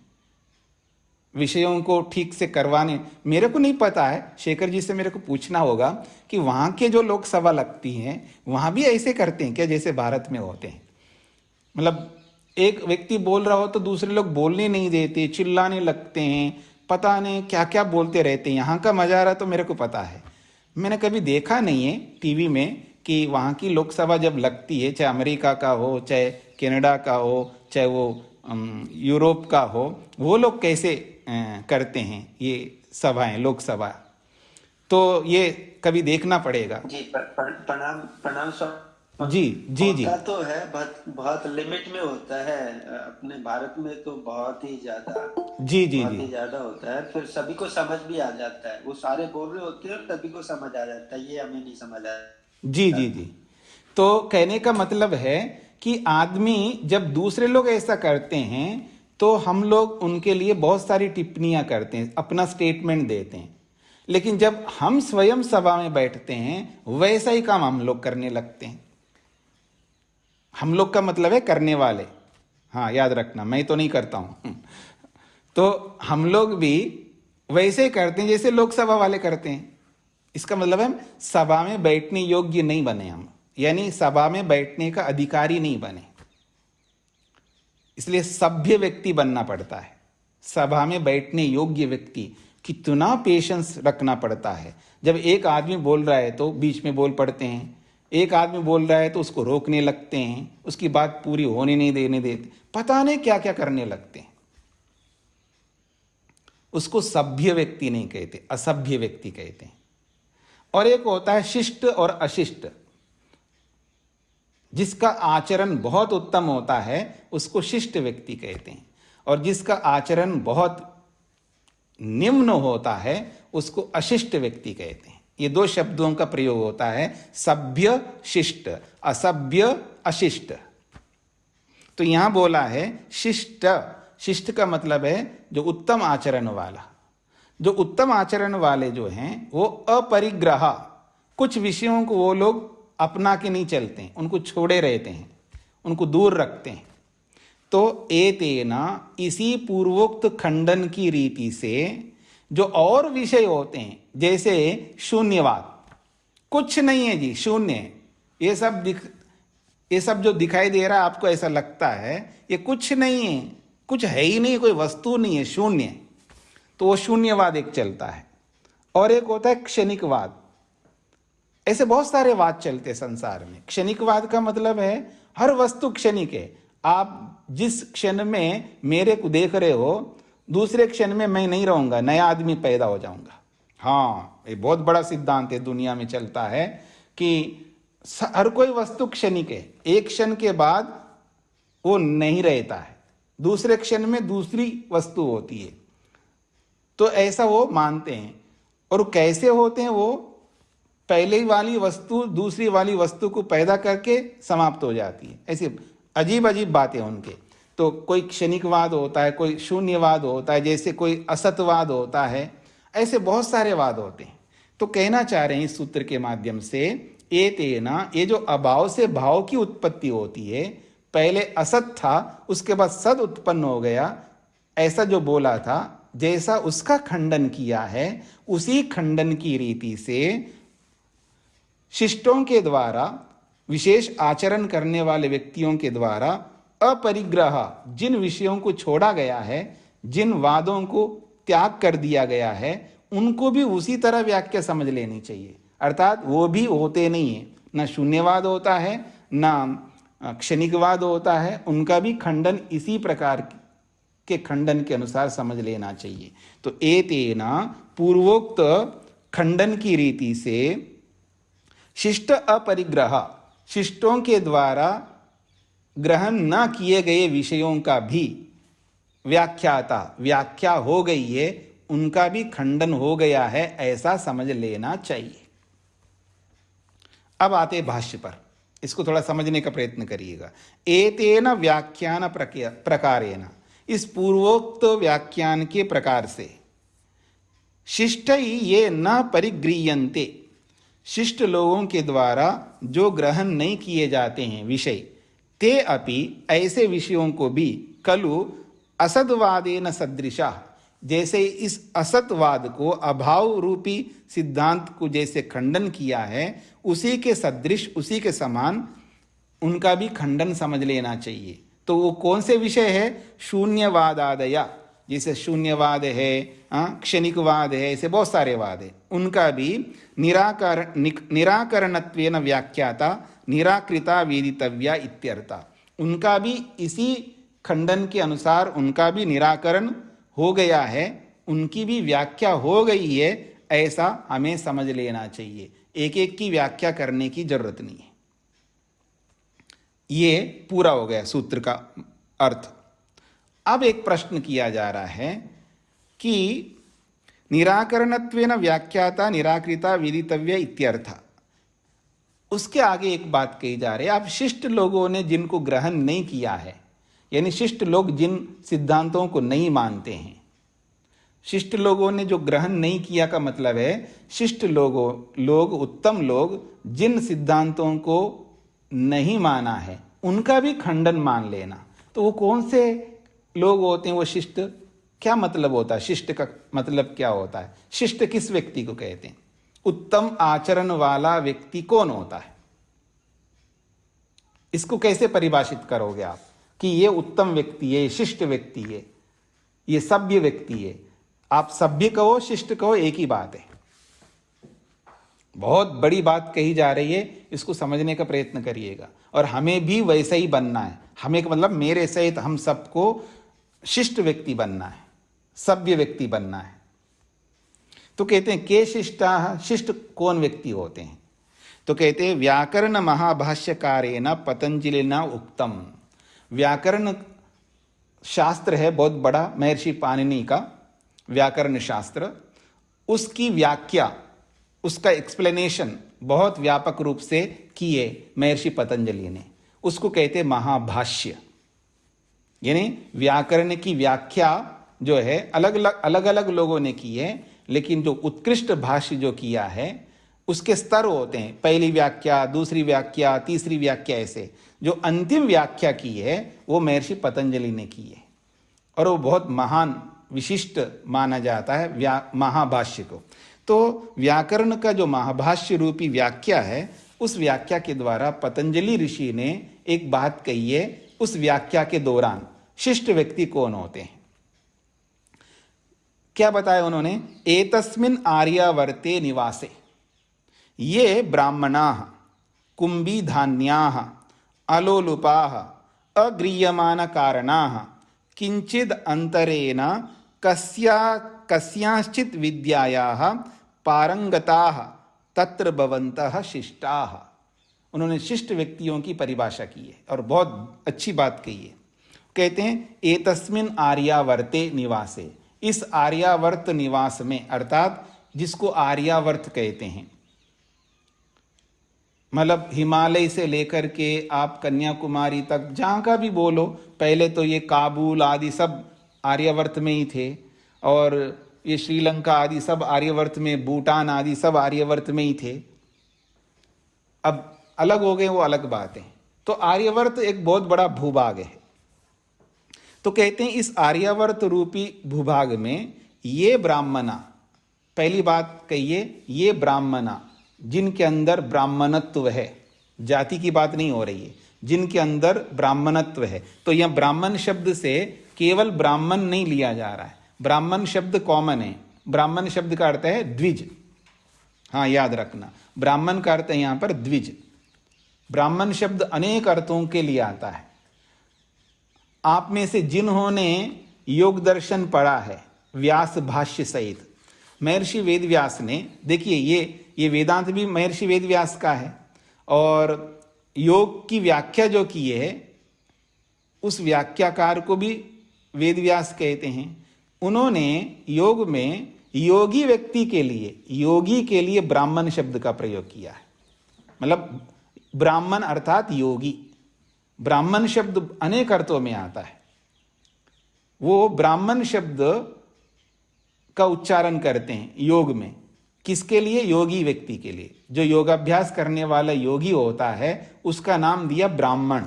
विषयों को ठीक से करवाने। मेरे को नहीं पता है, शेखर जी से मेरे को पूछना होगा कि वहां के जो लोकसभा लगती हैं वहां भी ऐसे करते हैं क्या जैसे भारत में होते हैं? मतलब एक व्यक्ति बोल रहा हो तो दूसरे लोग बोलने नहीं देते, चिल्लाने लगते हैं, पता नहीं क्या क्या बोलते रहते हैं। यहाँ का मजारा तो मेरे को पता है, मैंने कभी देखा नहीं है टीवी में कि वहाँ की लोकसभा जब लगती है, चाहे अमेरिका का हो, चाहे कनाडा का हो, चाहे वो यूरोप का हो, वो लोग कैसे करते हैं ये सभाएं, लोकसभा। तो ये कभी देखना पड़ेगा। जी प्रणाम प्रणाम सर। जी जी जी होता तो है, बहुत लिमिट में होता है। अपने भारत में तो बहुत ही ज्यादा, जी जी बहुत जी ही ज्यादा होता है। फिर सभी को समझ भी आ जाता है, वो सारे बोल रहे होते हैं और सभी को समझ आ जाता है। ये हमें नहीं समझ जी जी जी। तो कहने का मतलब है कि आदमी जब दूसरे लोग ऐसा करते हैं तो हम लोग उनके लिए बहुत सारी टिप्पणियां करते हैं, अपना स्टेटमेंट देते हैं। लेकिन जब हम स्वयं सभा में बैठते हैं वैसा ही काम हम लोग करने लगते हैं। हम लोग का मतलब है करने वाले, हाँ याद रखना, मैं तो नहीं करता हूं। तो हम लोग भी वैसे ही करते हैं जैसे लोकसभा वाले करते हैं। इसका मतलब है सभा में बैठने योग्य नहीं बने हम, यानी सभा में बैठने का अधिकारी नहीं बने। इसलिए सभ्य व्यक्ति बनना पड़ता है। सभा में बैठने योग्य व्यक्ति, कितना पेशेंस रखना पड़ता है। जब एक आदमी बोल रहा है तो बीच में बोल पड़ते हैं, एक आदमी बोल रहा है तो उसको रोकने लगते हैं, उसकी बात पूरी होने नहीं देने देते, पता नहीं क्या क्या करने लगते हैं। उसको सभ्य व्यक्ति नहीं कहते, असभ्य व्यक्ति कहते हैं। और एक होता है शिष्ट और अशिष्ट। जिसका आचरण बहुत उत्तम होता है उसको शिष्ट व्यक्ति कहते हैं, और जिसका आचरण बहुत निम्न होता है उसको अशिष्ट व्यक्ति कहते हैं। ये दो शब्दों का प्रयोग होता है, सभ्य शिष्ट, असभ्य अशिष्ट। तो यहां बोला है शिष्ट। शिष्ट का मतलब है जो उत्तम आचरण वाला। जो उत्तम आचरण वाले जो हैं वो अपरिग्रह, कुछ विषयों को वो लोग अपना के नहीं चलते हैं, उनको छोड़े रहते हैं, उनको दूर रखते हैं। तो एतेना, इसी पूर्वोक्त खंडन की रीति से जो और विषय होते हैं जैसे शून्यवाद, कुछ नहीं है जी, शून्य, ये सब जो दिखाई दे रहा है आपको ऐसा लगता है ये कुछ नहीं है, कुछ है ही नहीं, कोई वस्तु नहीं है, शून्य। तो वो शून्यवाद एक चलता है। और एक होता है क्षणिकवाद। ऐसे बहुत सारे वाद चलते हैं संसार में। क्षणिकवाद का मतलब है हर वस्तु क्षणिक है। आप जिस क्षण में मेरे को देख रहे हो दूसरे क्षण में मैं नहीं रहूंगा, नया आदमी पैदा हो जाऊंगा। हाँ, ये बहुत बड़ा सिद्धांत है, दुनिया में चलता है कि हर कोई वस्तु क्षणिक है, एक क्षण के बाद वो नहीं रहता है, दूसरे क्षण में दूसरी वस्तु होती है। तो ऐसा वो मानते हैं। और कैसे होते हैं? वो पहले वाली वस्तु दूसरी वाली वस्तु को पैदा करके समाप्त हो जाती है। ऐसी अजीब अजीब बातें उनके। तो कोई क्षणिकवाद होता है, कोई शून्यवाद होता है, जैसे कोई असतवाद होता है, ऐसे बहुत सारे वाद होते हैं। तो कहना चाह रहे हैं इस सूत्र के माध्यम से, ये जो अभाव से भाव की उत्पत्ति होती है, पहले असत था उसके बाद सद उत्पन्न हो गया, ऐसा जो बोला था, जैसा उसका खंडन किया है उसी खंडन की रीति से शिष्टों के द्वारा, विशेष आचरण करने वाले व्यक्तियों के द्वारा अपरिग्रह, जिन विषयों को छोड़ा गया है, जिन वादों को त्याग कर दिया गया है, उनको भी उसी तरह व्याख्या समझ लेनी चाहिए। अर्थात वो भी होते नहीं है, न शून्यवाद होता है न क्षणिकवाद होता है, उनका भी खंडन इसी प्रकार के खंडन के अनुसार समझ लेना चाहिए। तो एतेना पूर्वोक्त खंडन की रीति से शिष्ट अपरिग्रह, शिष्टों के द्वारा ग्रहण न किए गए विषयों का भी व्याख्या हो गई है, उनका भी खंडन हो गया है, ऐसा समझ लेना चाहिए। अब आते भाष्य पर, इसको थोड़ा समझने का प्रयत्न करिएगा। एतेन व्याख्यान प्रकारेण, इस पूर्वोक्त व्याख्यान के प्रकार से, शिष्ट ये न परिगृह्यन्ते, शिष्ट लोगों के द्वारा जो ग्रहण नहीं किए जाते हैं विषय, ते अपि, ऐसे विषयों को भी, खलु असद्वादेन सदृशा, जैसे इस असतवाद को, अभाव रूपी सिद्धांत को जैसे खंडन किया है, उसी के सदृश, उसी के समान उनका भी खंडन समझ लेना चाहिए। तो वो कौन से विषय है? शून्यवादादया, जैसे शून्यवाद है, क्षणिकवाद है, ऐसे बहुत सारे वाद है, उनका भी निराकरणत्वेन व्याख्याता निराकृता वेदितव्या इत्यर्था, उनका भी इसी खंडन के अनुसार उनका भी निराकरण हो गया है, उनकी भी व्याख्या हो गई है, ऐसा हमें समझ लेना चाहिए। एक एक की व्याख्या करने की जरूरत नहीं है। ये पूरा हो गया सूत्र का अर्थ। अब एक प्रश्न किया जा रहा है कि निराकरणत्वेन व्याख्याता निराकृता विदितव्य इत्यर्थ, उसके आगे एक बात कही जा रही है। अब शिष्ट लोगों ने जिनको ग्रहण नहीं किया है, यानी शिष्ट लोग जिन सिद्धांतों को नहीं मानते हैं, शिष्ट लोगों ने जो ग्रहण नहीं किया का मतलब है, शिष्ट लोग उत्तम लोग जिन सिद्धांतों को नहीं माना है, उनका भी खंडन मान लेना। तो वो कौन से लोग होते हैं? वो शिष्ट, क्या मतलब होता है? शिष्ट का मतलब क्या होता है? शिष्ट किस व्यक्ति को कहते हैं? उत्तम आचरण वाला व्यक्ति कौन होता है? इसको कैसे परिभाषित करोगे आप कि ये उत्तम व्यक्ति है, शिष्ट व्यक्ति है, ये सभ्य व्यक्ति है? आप सभ्य कहो, शिष्ट कहो, एक ही बात है। बहुत बड़ी बात कही जा रही है, इसको समझने का प्रयत्न करिएगा। और हमें भी वैसा ही बनना है। हमें मतलब मेरे सहित हम सबको शिष्ट व्यक्ति बनना है, सभ्य व्यक्ति बनना है। तो कहते हैं के शिष्टा, शिष्ट कौन व्यक्ति होते हैं? तो कहते हैं व्याकरण महाभाष्यकारेण पतंजलिना उक्तम। व्याकरण शास्त्र है बहुत बड़ा, महर्षि पाणिनि का व्याकरण शास्त्र, उसकी व्याख्या, उसका एक्सप्लेनेशन बहुत व्यापक रूप से किए महर्षि पतंजलि ने। उसको कहते हैं महाभाष्य। यानी व्याकरण की व्याख्या जो है अलग अलग लोगों ने की है, लेकिन जो उत्कृष्ट भाष्य जो किया है उसके स्तर होते हैं, पहली व्याख्या, दूसरी व्याख्या, तीसरी व्याख्या, ऐसे जो अंतिम व्याख्या की है वो महर्षि पतंजलि ने की है। और वो बहुत महान विशिष्ट माना जाता है महाभाष्य को। तो व्याकरण का जो महाभाष्य रूपी व्याख्या है, उस व्याख्या के द्वारा पतंजलि ऋषि ने एक बात कही है। उस व्याख्या के दौरान शिष्ट व्यक्ति कौन होते हैं, क्या बताया उन्होंने? एतस्मिन् आर्यावर्ते निवासे ये ब्राह्मणाः कुंभी धान्याः अलोलुपाः अग्रीयमाण कारणाः किंचिद अंतरेण कस्याश्चित् विद्यायाः पारंगताः तत्र भवन्तः शिष्टाः। उन्होंने शिष्ट व्यक्तियों की परिभाषा की है और बहुत अच्छी बात कही है। कहते हैं एतस्मिन् आर्यावर्ते निवासे, इस आर्यावर्त निवास में, अर्थात जिसको आर्यावर्त कहते हैं, मतलब हिमालय से लेकर के आप कन्याकुमारी तक जहाँ का भी बोलो, पहले तो ये काबुल आदि सब आर्यावर्त में ही थे, और ये श्रीलंका आदि सब आर्यावर्त में, भूटान आदि सब आर्यावर्त में ही थे। अब अलग हो गए वो अलग बात है। तो आर्यावर्त एक बहुत बड़ा भूभाग है। तो कहते हैं इस आर्यावर्त रूपी भूभाग में ये ब्राह्मणा, पहली बात कहिए, ये ब्राह्मणा जिनके अंदर ब्राह्मणत्व है, जाति की बात नहीं हो रही है, जिनके अंदर ब्राह्मणत्व है। तो यह ब्राह्मण शब्द से केवल ब्राह्मण नहीं लिया जा रहा है, ब्राह्मण शब्द कॉमन है। ब्राह्मण शब्द का अर्थ है द्विज, हाँ याद रखना, ब्राह्मण का अर्थ है यहाँ पर द्विज। ब्राह्मण शब्द अनेक अर्थों के लिए आता है। आप में से जिन्होंने योग दर्शन पढ़ा है व्यास भाष्य सहित, महर्षि वेदव्यास ने, देखिए ये वेदांत भी महर्षि वेदव्यास का है, और योग की व्याख्या जो की है उस व्याख्याकार को भी वेदव्यास कहते हैं। उन्होंने योग में योगी व्यक्ति के लिए, योगी के लिए ब्राह्मण शब्द का प्रयोग किया है। मतलब ब्राह्मण अर्थात योगी। ब्राह्मण शब्द अनेक अर्थों में आता है। वो ब्राह्मण शब्द का उच्चारण करते हैं योग में, किसके लिए? योगी व्यक्ति के लिए। जो योगाभ्यास करने वाला योगी होता है उसका नाम दिया ब्राह्मण।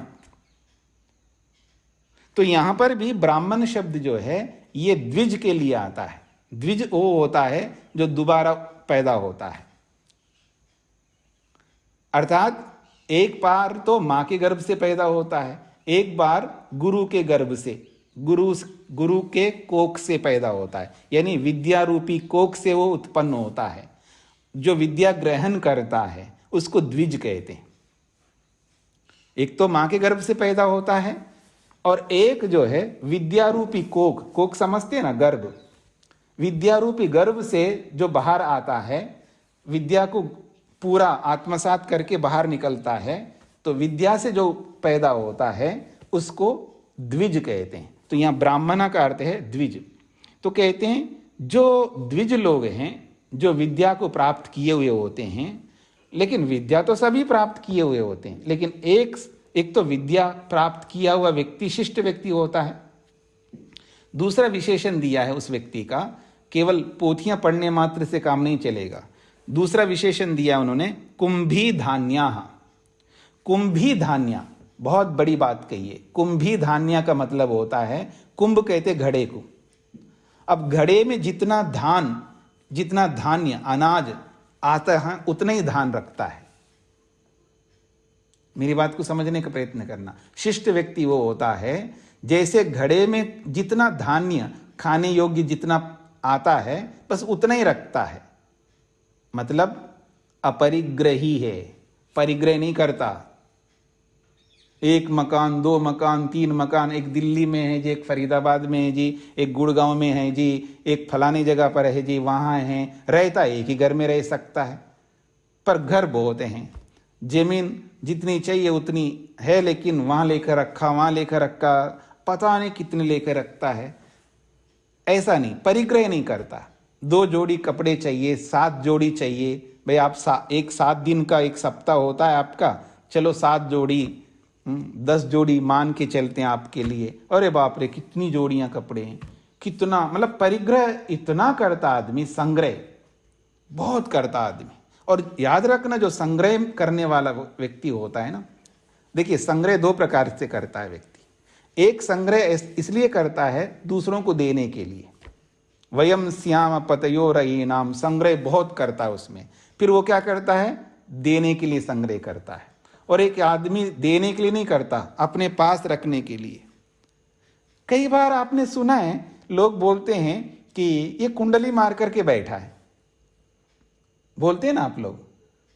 तो यहां पर भी ब्राह्मण शब्द जो है ये द्विज के लिए आता है। द्विज वो होता है जो दोबारा पैदा होता है, अर्थात एक बार तो मां के गर्भ से पैदा होता है, एक बार गुरु के गर्भ से, गुरु के कोख से पैदा होता है, यानी विद्या रूपी कोख से वो उत्पन्न होता है। जो विद्या ग्रहण करता है उसको द्विज कहते हैं। एक तो मां के गर्भ से पैदा होता है, और एक जो है विद्या रूपी कोख, कोख समझते हैं ना, गर्भ, विद्या रूपी गर्भ से जो बाहर आता है, विद्या को पूरा आत्मसात करके बाहर निकलता है, तो विद्या से जो पैदा होता है उसको द्विज कहते हैं। तो यहाँ ब्राह्मणा का अर्थ है द्विज। तो कहते हैं जो द्विज लोग हैं, जो विद्या को प्राप्त किए हुए होते हैं, लेकिन विद्या तो सभी प्राप्त किए हुए होते हैं, लेकिन एक तो विद्या प्राप्त किया हुआ व्यक्ति शिष्ट व्यक्ति होता है। दूसरा विशेषण दिया है उस व्यक्ति का, केवल पोथियां पढ़ने मात्र से काम नहीं चलेगा। दूसरा विशेषण दिया उन्होंने कुंभी धान्या। कुंभी धान्या बहुत बड़ी बात कही है। कुंभी धान्या का मतलब होता है, कुंभ कहते घड़े को। अब घड़े में जितना धान्य अनाज आता है उतना ही धान रखता है। मेरी बात को समझने का प्रयत्न करना। शिष्ट व्यक्ति वो होता है जैसे घड़े में जितना धान्य खाने योग्य जितना आता है बस उतना ही रखता है, मतलब अपरिग्रही है, परिग्रह नहीं करता। एक मकान, दो मकान, तीन मकान, एक दिल्ली में है जी, एक फरीदाबाद में है जी, एक गुड़गांव में है जी, एक फलानी जगह पर है जी, वहाँ है, रहता एक ही घर में रह सकता है, पर घर बहुत हैं। जमीन जितनी चाहिए उतनी है, लेकिन वहाँ लेकर रखा, वहाँ लेकर रखा, पता नहीं कितने लेकर रखता है। ऐसा नहीं, परिग्रह नहीं करता। 2 जोड़ी कपड़े चाहिए, 7 जोड़ी चाहिए, भाई आप एक 7 दिन का एक सप्ताह होता है आपका, चलो 7 जोड़ी 10 जोड़ी मान के चलते हैं आपके लिए। अरे बाप रे कितनी जोड़ियां कपड़े हैं, कितना, मतलब परिग्रह इतना करता आदमी, संग्रह बहुत करता आदमी। और याद रखना जो संग्रह करने वाला व्यक्ति होता है ना, देखिए संग्रह 2 प्रकार से करता है व्यक्ति। एक संग्रह इसलिए करता है दूसरों को देने के लिए, वयम श्याम पतयो रही नाम, संग्रह बहुत करता है उसमें। फिर वो क्या करता है, देने के लिए संग्रह करता है। और एक आदमी देने के लिए नहीं करता, अपने पास रखने के लिए। कई बार आपने सुना है लोग बोलते हैं कि ये कुंडली मार करके बैठा है, बोलते हैं ना आप लोग,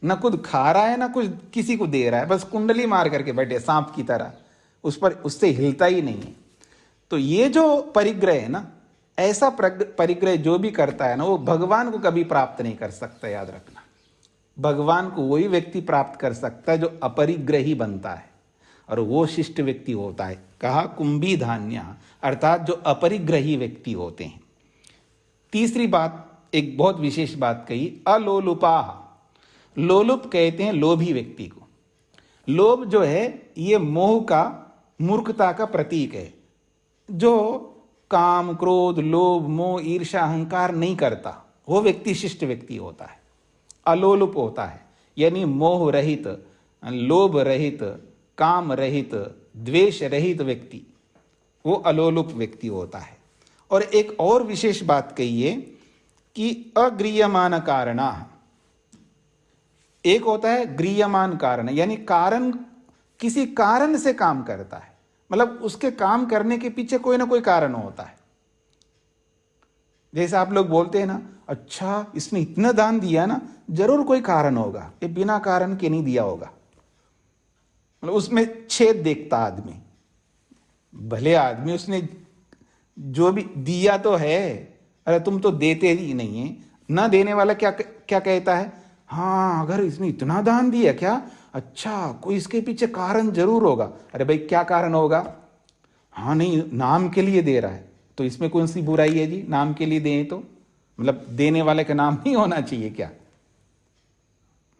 न खुद खा रहा है ना कुछ किसी को दे रहा है, बस कुंडली मार करके बैठे सांप की तरह। उस पर उससे हिलता ही नहीं है। तो ये जो परिग्रह है ना, ऐसा परिग्रह जो भी करता है ना, वो भगवान को कभी प्राप्त नहीं कर सकता। याद रखना, भगवान को वही व्यक्ति प्राप्त कर सकता है जो अपरिग्रही बनता है, और वो शिष्ट व्यक्ति होता है। कहा कुंभी धान्य, अर्थात जो अपरिग्रही व्यक्ति होते हैं। तीसरी बात, एक बहुत विशेष बात कही, अलोलुपा। लोलुप कहते हैं लोभी व्यक्ति को। लोभ जो है ये मोह का, मूर्खता का प्रतीक है। जो काम, क्रोध, लोभ, मोह, ईर्ष्या, अहंकार नहीं करता, वो व्यक्ति शिष्ट व्यक्ति होता है, अलोलुप होता है। यानी मोह रहित, लोभ रहित, काम रहित, द्वेष रहित व्यक्ति, वो अलोलुप व्यक्ति होता है। और एक और विशेष बात कहिए कि अग्रीयमान कारणा। एक होता है गृह्यमान कारण, यानी कारण, किसी कारण से काम करता है, मतलब उसके काम करने के पीछे कोई ना कोई कारण होता है। जैसे आप लोग बोलते हैं ना, अच्छा इसने इतना दान दिया ना, जरूर कोई कारण होगा, ये बिना कारण के नहीं दिया होगा। मतलब उसमें छेद देखता आदमी। भले आदमी उसने जो भी दिया तो है, अरे तुम तो देते ही नहीं है। ना देने वाला क्या क्या कहता है, हाँ अगर इसने इतना दान दिया क्या, अच्छा कोई इसके पीछे कारण जरूर होगा। अरे भाई क्या कारण होगा? हाँ नहीं, नाम के लिए दे रहा है, तो इसमें कौन सी बुराई है जी? नाम के लिए दें तो मतलब देने वाले का नाम नहीं होना चाहिए क्या?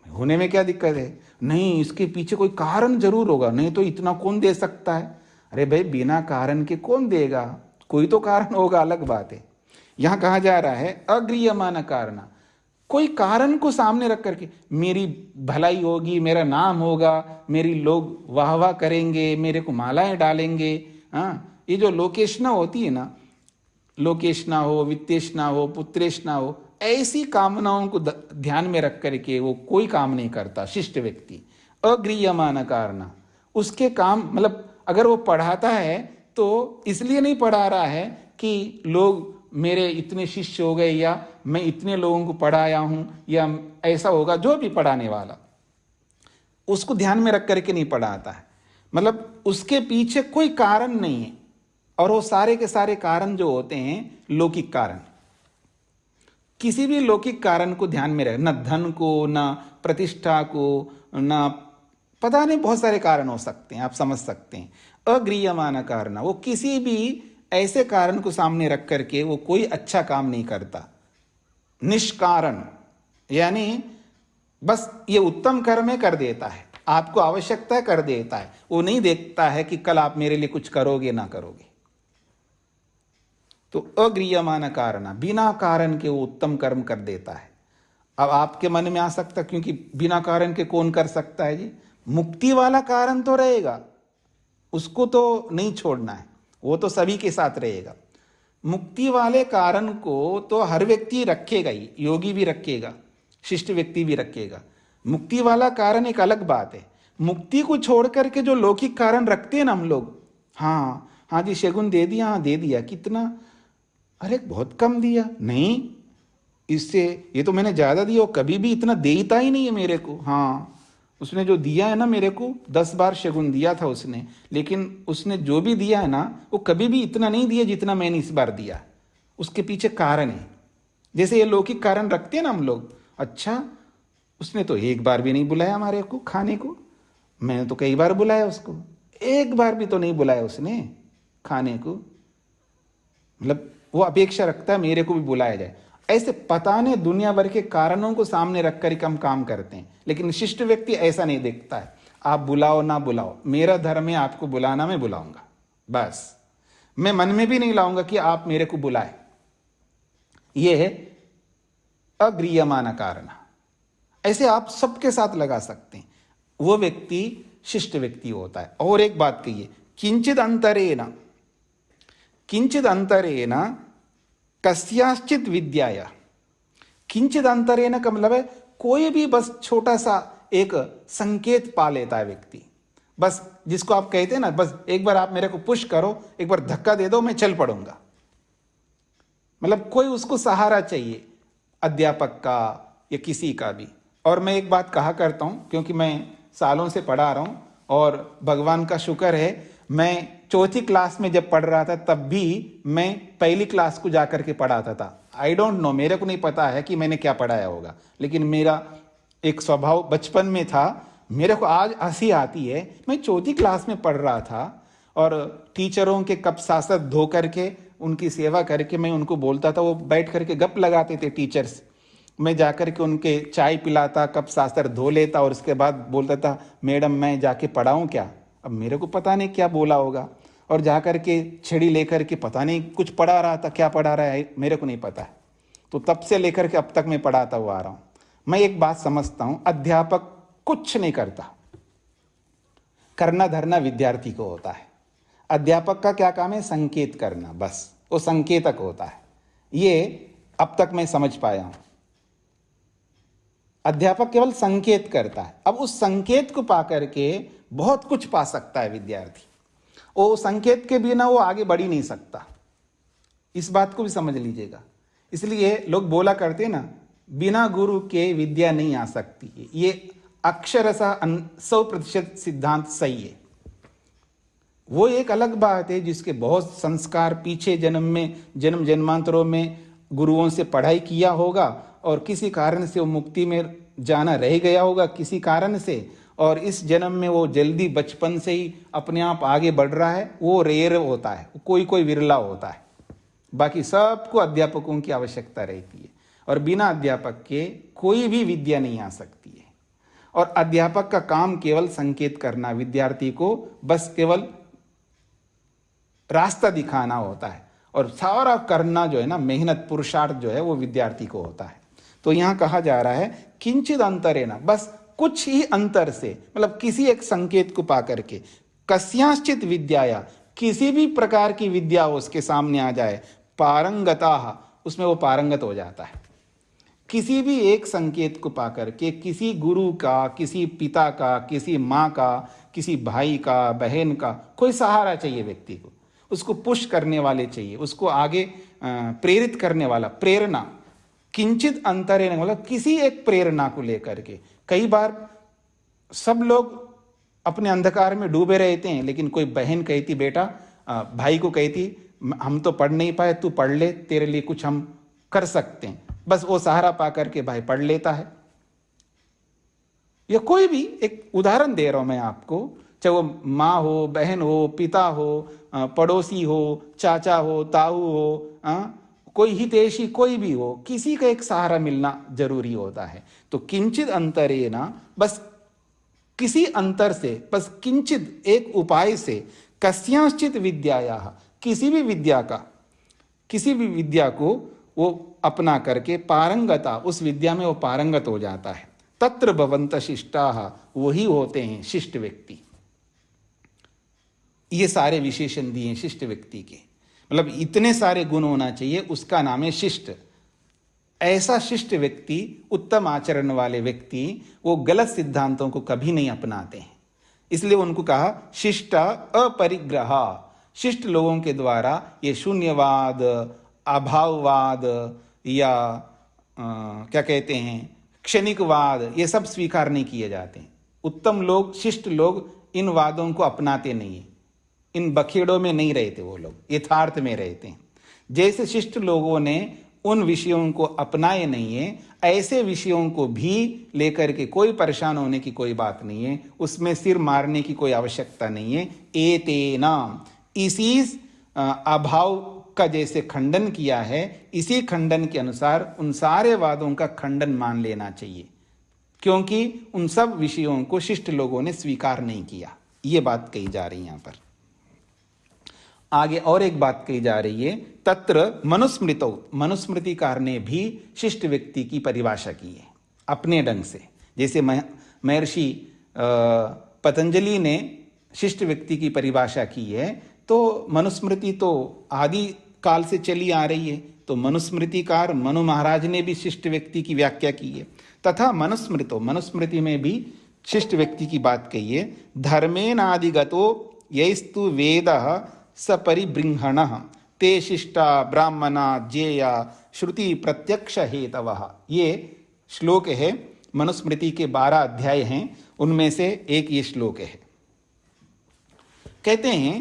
होने में क्या दिक्कत है? नहीं, इसके पीछे कोई कारण जरूर होगा, नहीं तो इतना कौन दे सकता है। अरे भाई बिना कारण के कौन देगा? कोई तो कारण होगा, अलग बात है। यहां कहा जा रहा है अग्रीयमान कारण, कोई कारण को सामने रख करके मेरी भलाई होगी, मेरा नाम होगा, मेरी लोग वाह वाह करेंगे, मेरे को मालाएं डालेंगे। हाँ, ये जो लोकेशना होती है ना, लोकेशना हो, वित्तेशना हो, पुत्रेशना हो, ऐसी कामनाओं को ध्यान में रख करके वो कोई काम नहीं करता शिष्ट व्यक्ति। अग्रीयमान कारण, उसके काम मतलब अगर वो पढ़ाता है तो इसलिए नहीं पढ़ा रहा है कि लोग मेरे इतने शिष्य हो गए, या मैं इतने लोगों को पढ़ाया हूं, या ऐसा होगा। जो भी पढ़ाने वाला उसको ध्यान में रख करके नहीं पढ़ाता है, मतलब उसके पीछे कोई कारण नहीं है। और वो सारे के सारे कारण जो होते हैं लौकिक कारण, किसी भी लौकिक कारण को ध्यान में रख, न धन को, न प्रतिष्ठा को, न पता नहीं, बहुत सारे कारण हो सकते हैं, आप समझ सकते हैं। अग्रीयमान कारण, वो किसी भी ऐसे कारण को सामने रख करके वो कोई अच्छा काम नहीं करता। निष्कारण, यानी बस ये उत्तम कर्म कर देता है, आपको आवश्यकता है कर देता है, वो नहीं देखता है कि कल आप मेरे लिए कुछ करोगे ना करोगे। तो अग्रीयमान कारण, बिना कारण के वो उत्तम कर्म कर देता है। अब आपके मन में आ सकता, क्योंकि बिना कारण के कौन कर सकता है जी? मुक्ति वाला कारण तो रहेगा, उसको तो नहीं छोड़ना है, वो तो सभी के साथ रहेगा। मुक्ति वाले कारण को तो हर व्यक्ति रखेगा ही, योगी भी रखेगा, शिष्ट व्यक्ति भी रखेगा। मुक्ति वाला कारण एक अलग बात है। मुक्ति को छोड़ करके जो लौकिक कारण रखते हैं ना हम लोग, हाँ हाँ जी शगुन दे दिया, हाँ दे दिया, कितना, अरे बहुत कम दिया, नहीं इससे ये तो मैंने ज्यादा दिया, वो कभी भी इतना देता ही नहीं है मेरे को। हाँ उसने जो दिया है ना मेरे को, 10 बार शगुन दिया था उसने, लेकिन उसने जो भी दिया है ना वो कभी भी इतना नहीं दिया जितना मैंने इस बार दिया। उसके पीछे कारण है। जैसे ये लौकिक कारण रखते हैं ना हम लोग, अच्छा उसने तो एक बार भी नहीं बुलाया हमारे को खाने को, मैंने तो कई बार बुलाया उसको, एक बार भी तो नहीं बुलाया उसने खाने को, मतलब वो अपेक्षा रखता है मेरे को भी बुलाया जाए। ऐसे पता नहीं दुनिया भर के कारणों को सामने रखकर हम काम करते हैं, लेकिन शिष्ट व्यक्ति ऐसा नहीं देखता है। आप बुलाओ ना बुलाओ, मेरा धर्म है आपको बुलाना, मैं बुलाऊंगा, बस मैं मन में भी नहीं लाऊंगा कि आप मेरे को बुलाए। यह है अग्रीयमान कारण। ऐसे आप सबके साथ लगा सकते हैं, वो व्यक्ति शिष्ट व्यक्ति होता है। और एक बात कहिए, किंचित अंतरेण कस्याश्चित विद्याया। किंचित अंतरेण का मतलब है कोई भी बस छोटा सा एक संकेत पा लेता है व्यक्ति, बस जिसको आप कहते हैं ना, बस एक बार आप मेरे को पुश करो, एक बार धक्का दे दो, मैं चल पड़ूंगा। मतलब कोई उसको सहारा चाहिए, अध्यापक का या किसी का भी। और मैं एक बात कहा करता हूं, क्योंकि मैं सालों से पढ़ा रहा हूं और भगवान का शुक्र है मैं चौथी क्लास में जब पढ़ रहा था तब भी मैं पहली क्लास को जाकर के पढ़ाता था। आई डोंट नो, मेरे को नहीं पता है कि मैंने क्या पढ़ाया होगा, लेकिन मेरा एक स्वभाव बचपन में था। मेरे को आज हंसी आती है, मैं चौथी क्लास में पढ़ रहा था और टीचरों के कप सासत धो करके उनकी सेवा करके मैं उनको बोलता था, वो बैठ करके गप लगाते थे टीचर्स। मैं जाकर के उनके चाय पिलाता, कप सासर धो लेता और उसके बाद बोलता था, मैडम मैं जाके पढ़ाऊँ क्या? अब मेरे को पता नहीं क्या बोला होगा, और जाकर के छड़ी लेकर के पता नहीं कुछ पढ़ा रहा था, क्या पढ़ा रहा है मेरे को नहीं पता है। तो तब से लेकर के अब तक मैं पढ़ाता हुआ आ रहा हूँ। मैं एक बात समझता हूँ, अध्यापक कुछ नहीं करता, करना धरना विद्यार्थी को होता है। अध्यापक का क्या काम है? संकेत करना, बस वो संकेतक होता है। ये अब तक मैं समझ पाया हूं। अध्यापक केवल संकेत करता है। अब उस संकेत को पा करके बहुत कुछ पा सकता है विद्यार्थी। वो संकेत के बिना वो आगे बढ़ ही नहीं सकता, इस बात को भी समझ लीजिएगा। इसलिए लोग बोला करते हैं ना, बिना गुरु के विद्या नहीं आ सकती। ये अक्षरशः 100% सिद्धांत सही है। वो एक अलग बात है जिसके बहुत संस्कार पीछे जन्म में, जन्म जन्मांतरों में गुरुओं से पढ़ाई किया होगा और किसी कारण से वो मुक्ति में जाना रह गया होगा किसी कारण से, और इस जन्म में वो जल्दी बचपन से ही अपने आप आगे बढ़ रहा है। वो रेयर होता है, कोई कोई विरला होता है। बाकी सबको अध्यापकों की आवश्यकता रहती है, और बिना अध्यापक के कोई भी विद्या नहीं आ सकती है। और अध्यापक का काम केवल संकेत करना, विद्यार्थी को बस केवल रास्ता दिखाना होता है, और सारा करना जो है ना, मेहनत पुरुषार्थ जो है वो विद्यार्थी को होता है। तो यहाँ कहा जा रहा है किंचित अंतरेण, बस कुछ ही अंतर से, मतलब किसी एक संकेत को पा करके, कस्यांश्चित विद्याया, किसी भी प्रकार की विद्या उसके सामने आ जाए, पारंगता, उसमें वो पारंगत हो जाता है। किसी भी एक संकेत को पा करके किसी गुरु का, किसी पिता का, किसी माँ का, किसी भाई का, बहन का कोई सहारा चाहिए व्यक्ति को, उसको पुश करने वाले चाहिए, उसको आगे प्रेरित करने वाला, प्रेरणा। किंचित अंतरेण मतलब किसी एक प्रेरणा को लेकर के। कई बार सब लोग अपने अंधकार में डूबे रहते हैं, लेकिन कोई बहन कहती, बेटा भाई को कहती, हम तो पढ़ नहीं पाए, तू पढ़ ले, तेरे लिए कुछ हम कर सकते हैं। बस वो सहारा पा करके भाई पढ़ लेता है। या कोई भी एक उदाहरण दे रहा हूं मैं आपको, चाहे वो माँ हो, बहन हो, पिता हो, पड़ोसी हो, चाचा हो, ताऊ हो, कोई हितैषी कोई भी हो, किसी का एक सहारा मिलना जरूरी होता है। तो किंचित अंतरेण, बस किसी अंतर से, बस किंचित एक उपाय से, कस्यांश्चित विद्याया, किसी भी विद्या का, किसी भी विद्या को वो अपना करके पारंगता, उस विद्या में वो पारंगत हो जाता है। तत्र भवन्त शिष्टाः, वही होते हैं शिष्ट व्यक्ति। ये सारे विशेषण दिए शिष्ट व्यक्ति के, मतलब इतने सारे गुण होना चाहिए, उसका नाम है शिष्ट। ऐसा शिष्ट व्यक्ति, उत्तम आचरण वाले व्यक्ति, वो गलत सिद्धांतों को कभी नहीं अपनाते हैं। इसलिए उनको कहा शिष्ट अपरिग्रह। शिष्ट लोगों के द्वारा ये शून्यवाद, अभाववाद या क्या कहते हैं, क्षणिकवाद, ये सब स्वीकार नहीं किए जाते। उत्तम लोग, शिष्ट लोग इन वादों को अपनाते नहीं है, इन बखेड़ों में नहीं रहते, वो लोग यथार्थ में रहते हैं। जैसे शिष्ट लोगों ने उन विषयों को अपनाए नहीं है, ऐसे विषयों को भी लेकर के कोई परेशान होने की कोई बात नहीं है, उसमें सिर मारने की कोई आवश्यकता नहीं है। एतेना, इसी अभाव का जैसे खंडन किया है, इसी खंडन के अनुसार उन सारे वादों का खंडन मान लेना चाहिए, क्योंकि उन सब विषयों को शिष्ट लोगों ने स्वीकार नहीं किया। ये बात कही जा रही है यहाँ पर। आगे और एक बात कही जा रही है, तत्र मनुस्मृतौ, मनुस्मृतिकार ने भी शिष्ट व्यक्ति की परिभाषा की है अपने ढंग से। जैसे महर्षि पतंजलि ने शिष्ट व्यक्ति की परिभाषा की है, तो मनुस्मृति तो आदि काल से चली आ रही है, तो मनुस्मृतिकार मनु महाराज ने भी शिष्ट व्यक्ति की व्याख्या की है। तथा मनुस्मृतो, मनुस्मृति में भी शिष्ट व्यक्ति की बात कही है। धर्मेनादिगतो यैस्तु वेदः सपरिबृंहणः ते शिष्टा ब्राह्मणा ज्ञेया श्रुति प्रत्यक्ष हेतवः। ये श्लोक है, मनुस्मृति के 12 अध्याय हैं, उनमें से एक ये श्लोक है। कहते हैं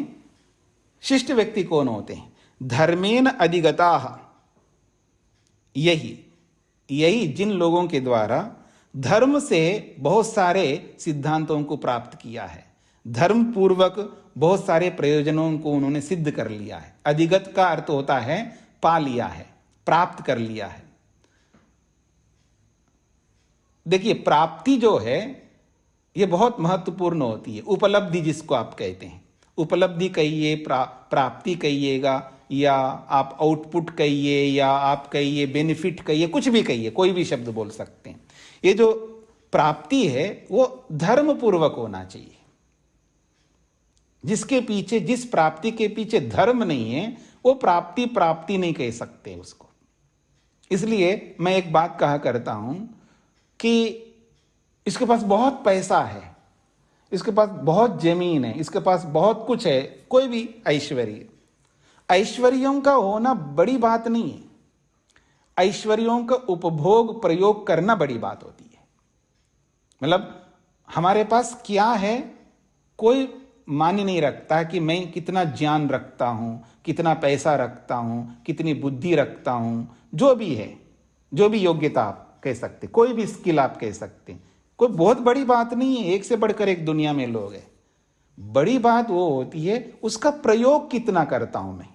शिष्ट व्यक्ति कौन होते हैं? धर्मेन अधिगताः, यही जिन लोगों के द्वारा धर्म से बहुत सारे सिद्धांतों को प्राप्त किया है, धर्म पूर्वक बहुत सारे प्रयोजनों को उन्होंने सिद्ध कर लिया है। अधिगत का अर्थ होता है पा लिया है, प्राप्त कर लिया है। देखिए, प्राप्ति जो है ये बहुत महत्वपूर्ण होती है। उपलब्धि जिसको आप कहते हैं, उपलब्धि कहिए, प्राप्ति कहिएगा, या आप आउटपुट कहिए, या आप कहिए बेनिफिट कहिए, कुछ भी कहिए, कोई भी शब्द बोल सकते हैं। ये जो प्राप्ति है वो धर्म पूर्वक होना चाहिए। जिसके पीछे, जिस प्राप्ति के पीछे धर्म नहीं है, वो प्राप्ति नहीं कह सकते उसको। इसलिए मैं एक बात कहा करता हूं कि इसके पास बहुत पैसा है, इसके पास बहुत जमीन है, इसके पास बहुत कुछ है, कोई भी ऐश्वर्यों का होना बड़ी बात नहीं है। ऐश्वर्यों का उपभोग प्रयोग करना बड़ी बात होती है। मतलब हमारे पास क्या है कोई मायने नहीं रखता कि मैं कितना ज्ञान रखता हूं, कितना पैसा रखता हूं, कितनी बुद्धि रखता हूं, जो भी है, जो भी योग्यता आप कह सकते, कोई भी स्किल आप कह सकते, कोई बहुत बड़ी बात नहीं है। एक से बढ़कर एक दुनिया में लोग हैं। बड़ी बात वो होती है उसका प्रयोग कितना करता हूं मैं,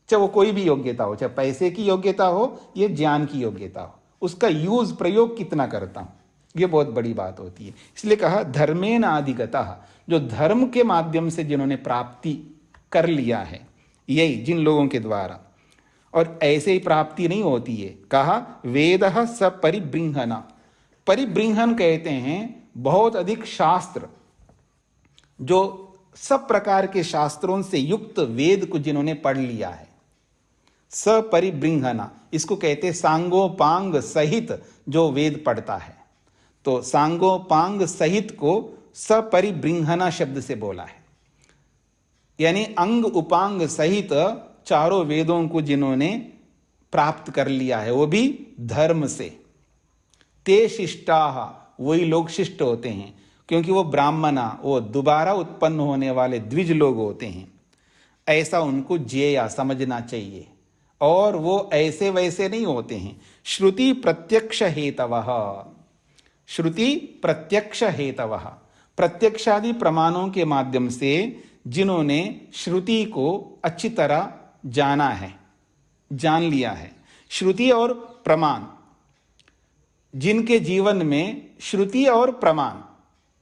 चाहे वो कोई भी योग्यता हो, चाहे पैसे की योग्यता हो या ज्ञान की योग्यता हो, उसका यूज प्रयोग कितना करता हूं, ये बहुत बड़ी बात होती है। इसलिए कहा धर्मेन अधिगतः, जो धर्म के माध्यम से जिन्होंने प्राप्ति कर लिया है, यही जिन लोगों के द्वारा। और ऐसे ही प्राप्ति नहीं होती है, कहा वेदः स परिबृंहना। परिबृंहन कहते हैं बहुत अधिक शास्त्र, जो सब प्रकार के शास्त्रों से युक्त वेद को जिन्होंने पढ़ लिया है, सपरिबृंहना, इसको कहते सांगोपांग सहित जो वेद पढ़ता है। तो सांगोपांग सहित को सपरिबृंहना शब्द से बोला है, यानी अंग उपांग सहित चारों वेदों को जिन्होंने प्राप्त कर लिया है, वो भी धर्म से। ते शिष्टाः, वही लोग शिष्ट होते हैं, क्योंकि वो ब्राह्मणा, वो दोबारा उत्पन्न होने वाले द्विज लोग होते हैं। ऐसा उनको ज्ञेया समझना चाहिए, और वो ऐसे वैसे नहीं होते हैं। श्रुति प्रत्यक्ष हेतवः, श्रुति प्रत्यक्ष हेतवः, प्रत्यक्षादि प्रमाणों के माध्यम से जिन्होंने श्रुति को अच्छी तरह जाना है, जान लिया है। श्रुति और प्रमाण, जिनके जीवन में श्रुति और प्रमाण,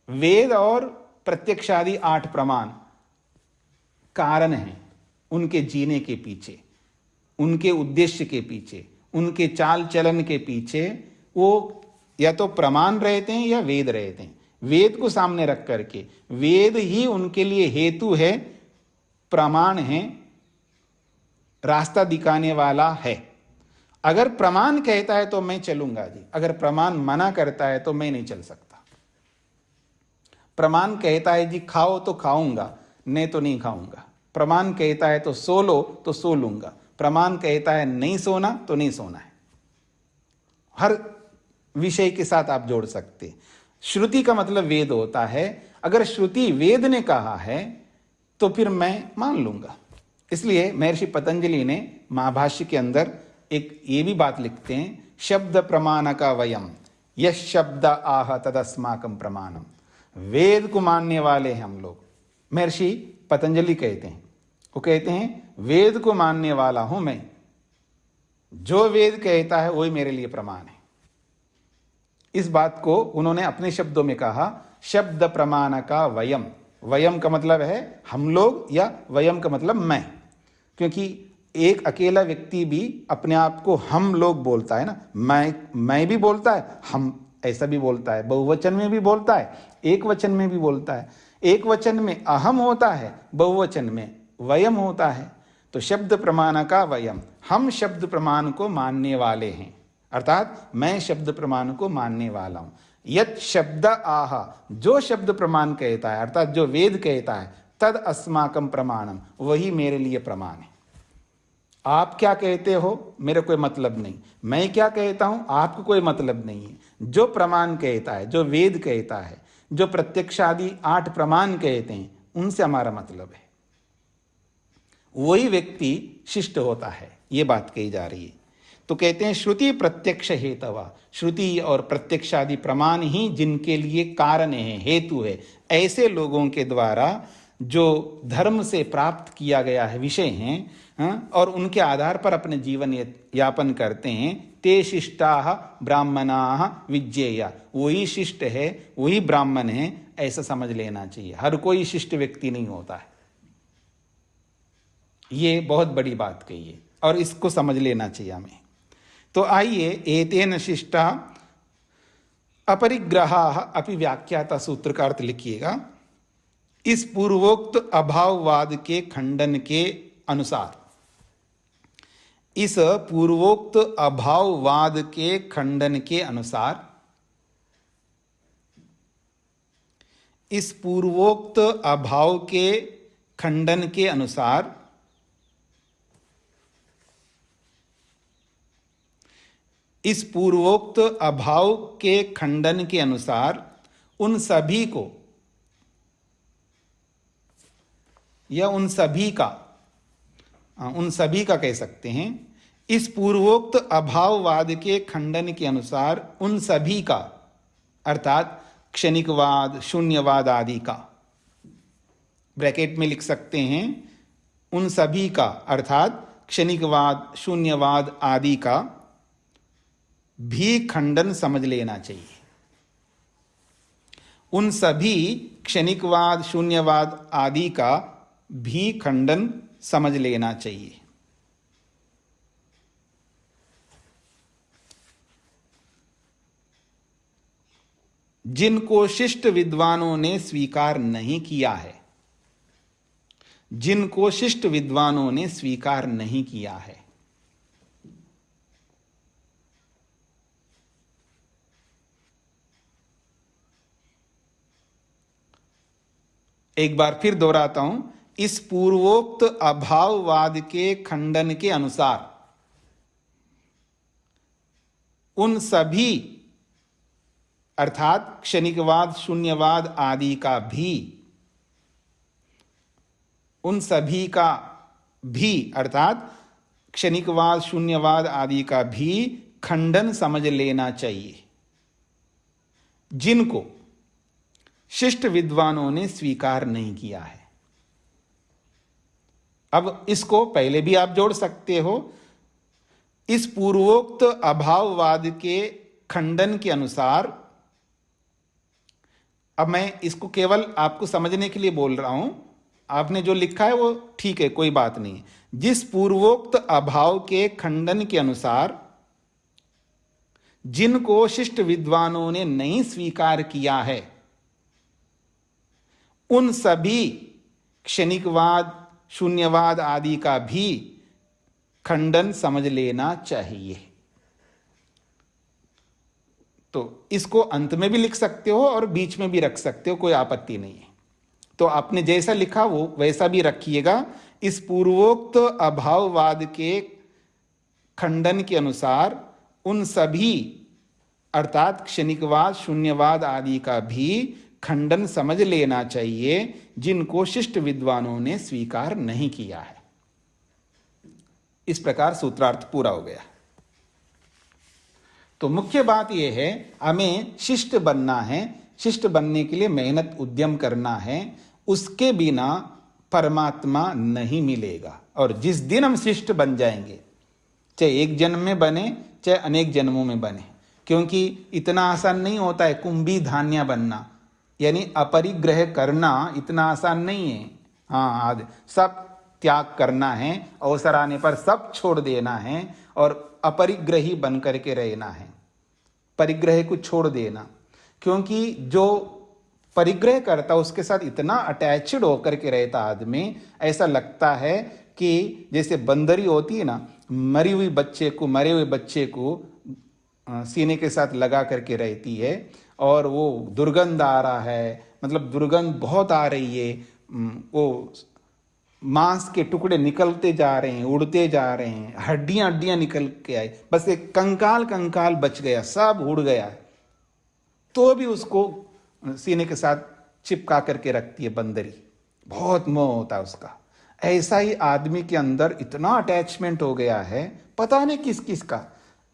वेद और प्रत्यक्षादि 8 प्रमाण कारण हैं उनके जीने के पीछे, उनके उद्देश्य के पीछे, उनके चाल चलन के पीछे, वो या तो प्रमाण रहते हैं या वेद रहते हैं। वेद को सामने रख करके, वेद ही उनके लिए हेतु है, प्रमाण है, रास्ता दिखाने वाला है। अगर प्रमाण कहता है तो मैं चलूंगा जी, अगर प्रमाण मना करता है तो मैं नहीं चल सकता। प्रमाण कहता है जी खाओ तो खाऊंगा, नहीं तो नहीं खाऊंगा। प्रमाण कहता है तो सो लो तो सो लूंगा। प्रमाण कहता है नहीं सोना तो नहीं सोना है। हर विषय के साथ आप जोड़ सकते। श्रुति का मतलब वेद होता है। अगर श्रुति वेद ने कहा है तो फिर मैं मान लूंगा। इसलिए महर्षि पतंजलि ने महाभाष्य के अंदर एक ये भी बात लिखते हैं, शब्द प्रमाण का वयम यश शब्द आह तदस्माकम प्रमाणम। वेद को मानने वाले हैं हम लोग, महर्षि पतंजलि कहते हैं। वो कहते हैं वेद को मानने वाला हूं मैं, जो वेद कहता है वही मेरे लिए प्रमाण है। इस बात को उन्होंने अपने शब्दों में कहा, शब्द प्रमाण का वयम। वयम का मतलब है हम लोग, या वयम का मतलब मैं, क्योंकि एक अकेला व्यक्ति भी अपने आप को हम लोग बोलता है ना, मैं भी बोलता है, हम ऐसा भी बोलता है, बहुवचन में भी बोलता है, एक वचन में भी बोलता है। एक वचन में अहम होता है, बहुवचन में वयम होता है। तो शब्द प्रमाण का वयम, हम शब्द प्रमाण को मानने वाले हैं, अर्थात मैं शब्द प्रमाण को मानने वाला हूं। यत् शब्द आह, जो शब्द प्रमाण कहता है, अर्थात जो वेद कहता है, तद अस्माकम प्रमाणम, वही मेरे लिए प्रमाण है। आप क्या कहते हो मेरे कोई मतलब नहीं, मैं क्या कहता हूं आपको कोई मतलब नहीं है। जो प्रमाण कहता है, जो वेद कहता है, जो प्रत्यक्षादि 8 प्रमाण कहते हैं, उनसे हमारा मतलब है, वही व्यक्ति शिष्ट होता है, ये बात कही जा रही है। तो कहते हैं श्रुति प्रत्यक्ष हेतवा, श्रुति और प्रत्यक्ष आदि प्रमाण ही जिनके लिए कारण है, हेतु है, ऐसे लोगों के द्वारा जो धर्म से प्राप्त किया गया है विषय हैं, और उनके आधार पर अपने जीवन यापन करते हैं, ते शिष्टाः ब्राह्मणाः विज्ञेया, वही शिष्ट है, वही ब्राह्मण है, ऐसा समझ लेना चाहिए। हर कोई शिष्ट व्यक्ति नहीं होता है, ये बहुत बड़ी बात कही है और इसको समझ लेना चाहिए हमें। तो आइए, एतेन शिष्टा अपरिग्रहाः अपि व्याख्याता सूत्र का अर्थ लिखिएगा। इस पूर्वोक्त अभाववाद के खंडन के अनुसार, इस पूर्वोक्त अभाववाद के खंडन के अनुसार, इस पूर्वोक्त अभाव के खंडन के अनुसार इस पूर्वोक्त अभाव के खंडन के अनुसार उन सभी को या उन सभी का कह सकते हैं, इस पूर्वोक्त अभाववाद के खंडन के अनुसार उन सभी का, अर्थात क्षणिकवाद, शून्यवाद आदि का, ब्रैकेट में लिख सकते हैं, उन सभी का अर्थात क्षणिकवाद, शून्यवाद आदि का भी खंडन समझ लेना चाहिए। उन सभी क्षणिकवाद, शून्यवाद आदि का भी खंडन समझ लेना चाहिए। जिनको शिष्ट विद्वानों ने स्वीकार नहीं किया है, जिनको शिष्ट विद्वानों ने स्वीकार नहीं किया है। एक बार फिर दोहराता हूं, इस पूर्वोक्त अभाववाद के खंडन के अनुसार उन सभी, अर्थात क्षणिकवाद, शून्यवाद आदि का भी, उन सभी का भी अर्थात क्षणिकवाद, शून्यवाद आदि का भी खंडन समझ लेना चाहिए, जिनको शिष्ट विद्वानों ने स्वीकार नहीं किया है। अब इसको पहले भी आप जोड़ सकते हो, इस पूर्वोक्त अभाववाद के खंडन के अनुसार। अब मैं इसको केवल आपको समझने के लिए बोल रहा हूं, आपने जो लिखा है वो ठीक है, कोई बात नहीं। जिस पूर्वोक्त अभाव के खंडन के अनुसार जिनको शिष्ट विद्वानों ने नहीं स्वीकार किया है, उन सभी क्षणिकवाद, शून्यवाद आदि का भी खंडन समझ लेना चाहिए। तो इसको अंत में भी लिख सकते हो और बीच में भी रख सकते हो, कोई आपत्ति नहीं है। तो आपने जैसा लिखा वो वैसा भी रखिएगा। इस पूर्वोक्त अभाववाद के खंडन के अनुसार उन सभी, अर्थात क्षणिकवाद, शून्यवाद आदि का भी खंडन समझ लेना चाहिए, जिनको शिष्ट विद्वानों ने स्वीकार नहीं किया है। इस प्रकार सूत्रार्थ पूरा हो गया। तो मुख्य बात यह है, हमें शिष्ट बनना है, शिष्ट बनने के लिए मेहनत उद्यम करना है, उसके बिना परमात्मा नहीं मिलेगा। और जिस दिन हम शिष्ट बन जाएंगे, चाहे एक जन्म में बने चाहे अनेक जन्मों में बने, क्योंकि इतना आसान नहीं होता है कुंभी धान्य बनना, यानी अपरिग्रह करना इतना आसान नहीं है। हाँ, आज सब त्याग करना है, अवसर आने पर सब छोड़ देना है और अपरिग्रही बन करके रहना है, परिग्रह को छोड़ देना। क्योंकि जो परिग्रह करता उसके साथ इतना अटैच्ड होकर के रहता आदमी, ऐसा लगता है कि जैसे बंदरी होती है ना, मरे हुए बच्चे को सीने के साथ लगा करके रहती है, और वो दुर्गंध आ रहा है, मतलब दुर्गंध बहुत आ रही है, वो मांस के टुकड़े निकलते जा रहे हैं, उड़ते जा रहे हैं, हड्डियां निकल के आए, बस एक कंकाल बच गया, सब उड़ गया, तो भी उसको सीने के साथ चिपका करके रखती है बंदरी। बहुत मोह होता है उसका। ऐसा ही आदमी के अंदर इतना अटैचमेंट हो गया है, पता नहीं किस किस का।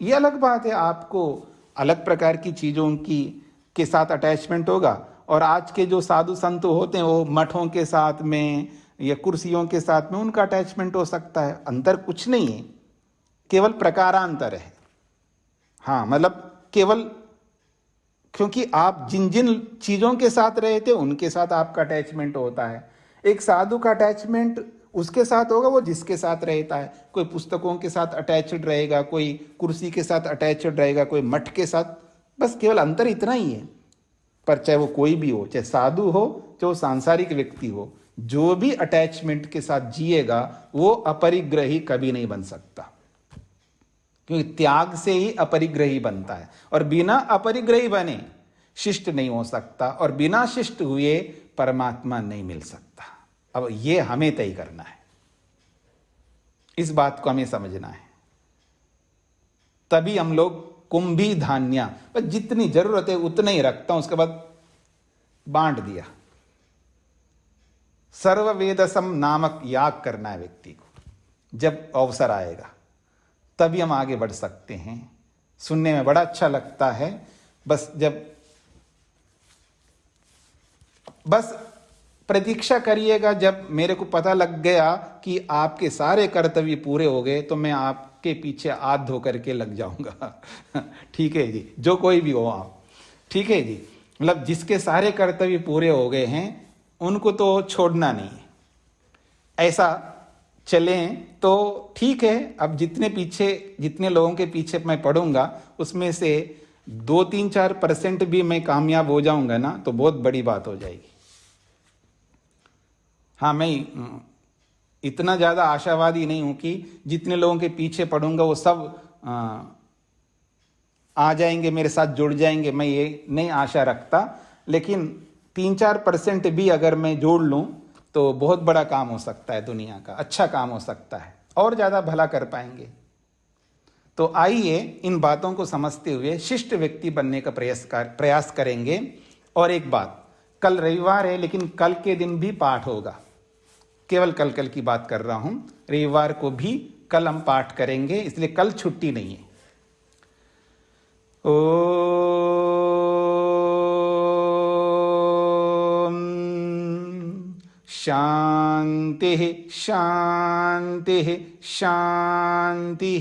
ये अलग बात है, आपको अलग प्रकार की चीज़ों की के साथ अटैचमेंट होगा, और आज के जो साधु संत होते हैं वो मठों के साथ में या कुर्सियों के साथ में उनका अटैचमेंट हो सकता है। अंतर कुछ नहीं है, केवल प्रकारांतर है। हाँ, मतलब केवल क्योंकि आप जिन जिन चीज़ों के साथ रहे थे उनके साथ आपका अटैचमेंट होता है। एक साधु का अटैचमेंट उसके साथ होगा वो जिसके साथ रहता है। कोई पुस्तकों के साथ अटैच्ड रहेगा, कोई कुर्सी के साथ अटैच्ड रहेगा, कोई मठ के साथ। बस केवल अंतर इतना ही है। पर चाहे वो कोई भी हो, चाहे साधु हो, चाहे वो सांसारिक व्यक्ति हो, जो भी अटैचमेंट के साथ जिएगा वो अपरिग्रही कभी नहीं बन सकता, क्योंकि त्याग से ही अपरिग्रही बनता है। और बिना अपरिग्रही बने शिष्ट नहीं हो सकता, और बिना शिष्ट हुए परमात्मा नहीं मिल सकता। अब ये हमें तय करना है, इस बात को हमें समझना है। तभी हम लोग कुंभी धान्या, बस जितनी जरूरत है उतना ही रखता हूं, उसके बाद बांट दिया। सर्ववेदसम नामक याग करना है व्यक्ति को। जब अवसर आएगा तभी हम आगे बढ़ सकते हैं। सुनने में बड़ा अच्छा लगता है, बस प्रतीक्षा करिएगा। जब मेरे को पता लग गया कि आपके सारे कर्तव्य पूरे हो गए तो मैं आपके पीछे हाथ धो करके लग जाऊंगा। ठीक है जी, जो कोई भी हो आप, ठीक है जी। मतलब जिसके सारे कर्तव्य पूरे हो गए हैं उनको तो छोड़ना नहीं है। ऐसा चलें तो ठीक है। अब जितने लोगों के पीछे मैं पढ़ूंगा उसमें से 2-3-4% भी मैं कामयाब हो जाऊंगा ना, तो बहुत बड़ी बात हो जाएगी। हाँ, मैं इतना ज़्यादा आशावादी नहीं हूं कि जितने लोगों के पीछे पढ़ूंगा वो सब आ जाएंगे, मेरे साथ जुड़ जाएंगे, मैं ये नहीं आशा रखता। लेकिन 3-4% भी अगर मैं जोड़ लूं तो बहुत बड़ा काम हो सकता है, दुनिया का अच्छा काम हो सकता है, और ज़्यादा भला कर पाएंगे। तो आइए इन बातों को समझते हुए शिष्ट व्यक्ति बनने का प्रयास करेंगे। और एक बात, कल रविवार है लेकिन कल के दिन भी पाठ होगा। केवल कल की बात कर रहा हूं, रविवार को भी कल हम पाठ करेंगे, इसलिए कल छुट्टी नहीं है। ओम शांति शांति शांति।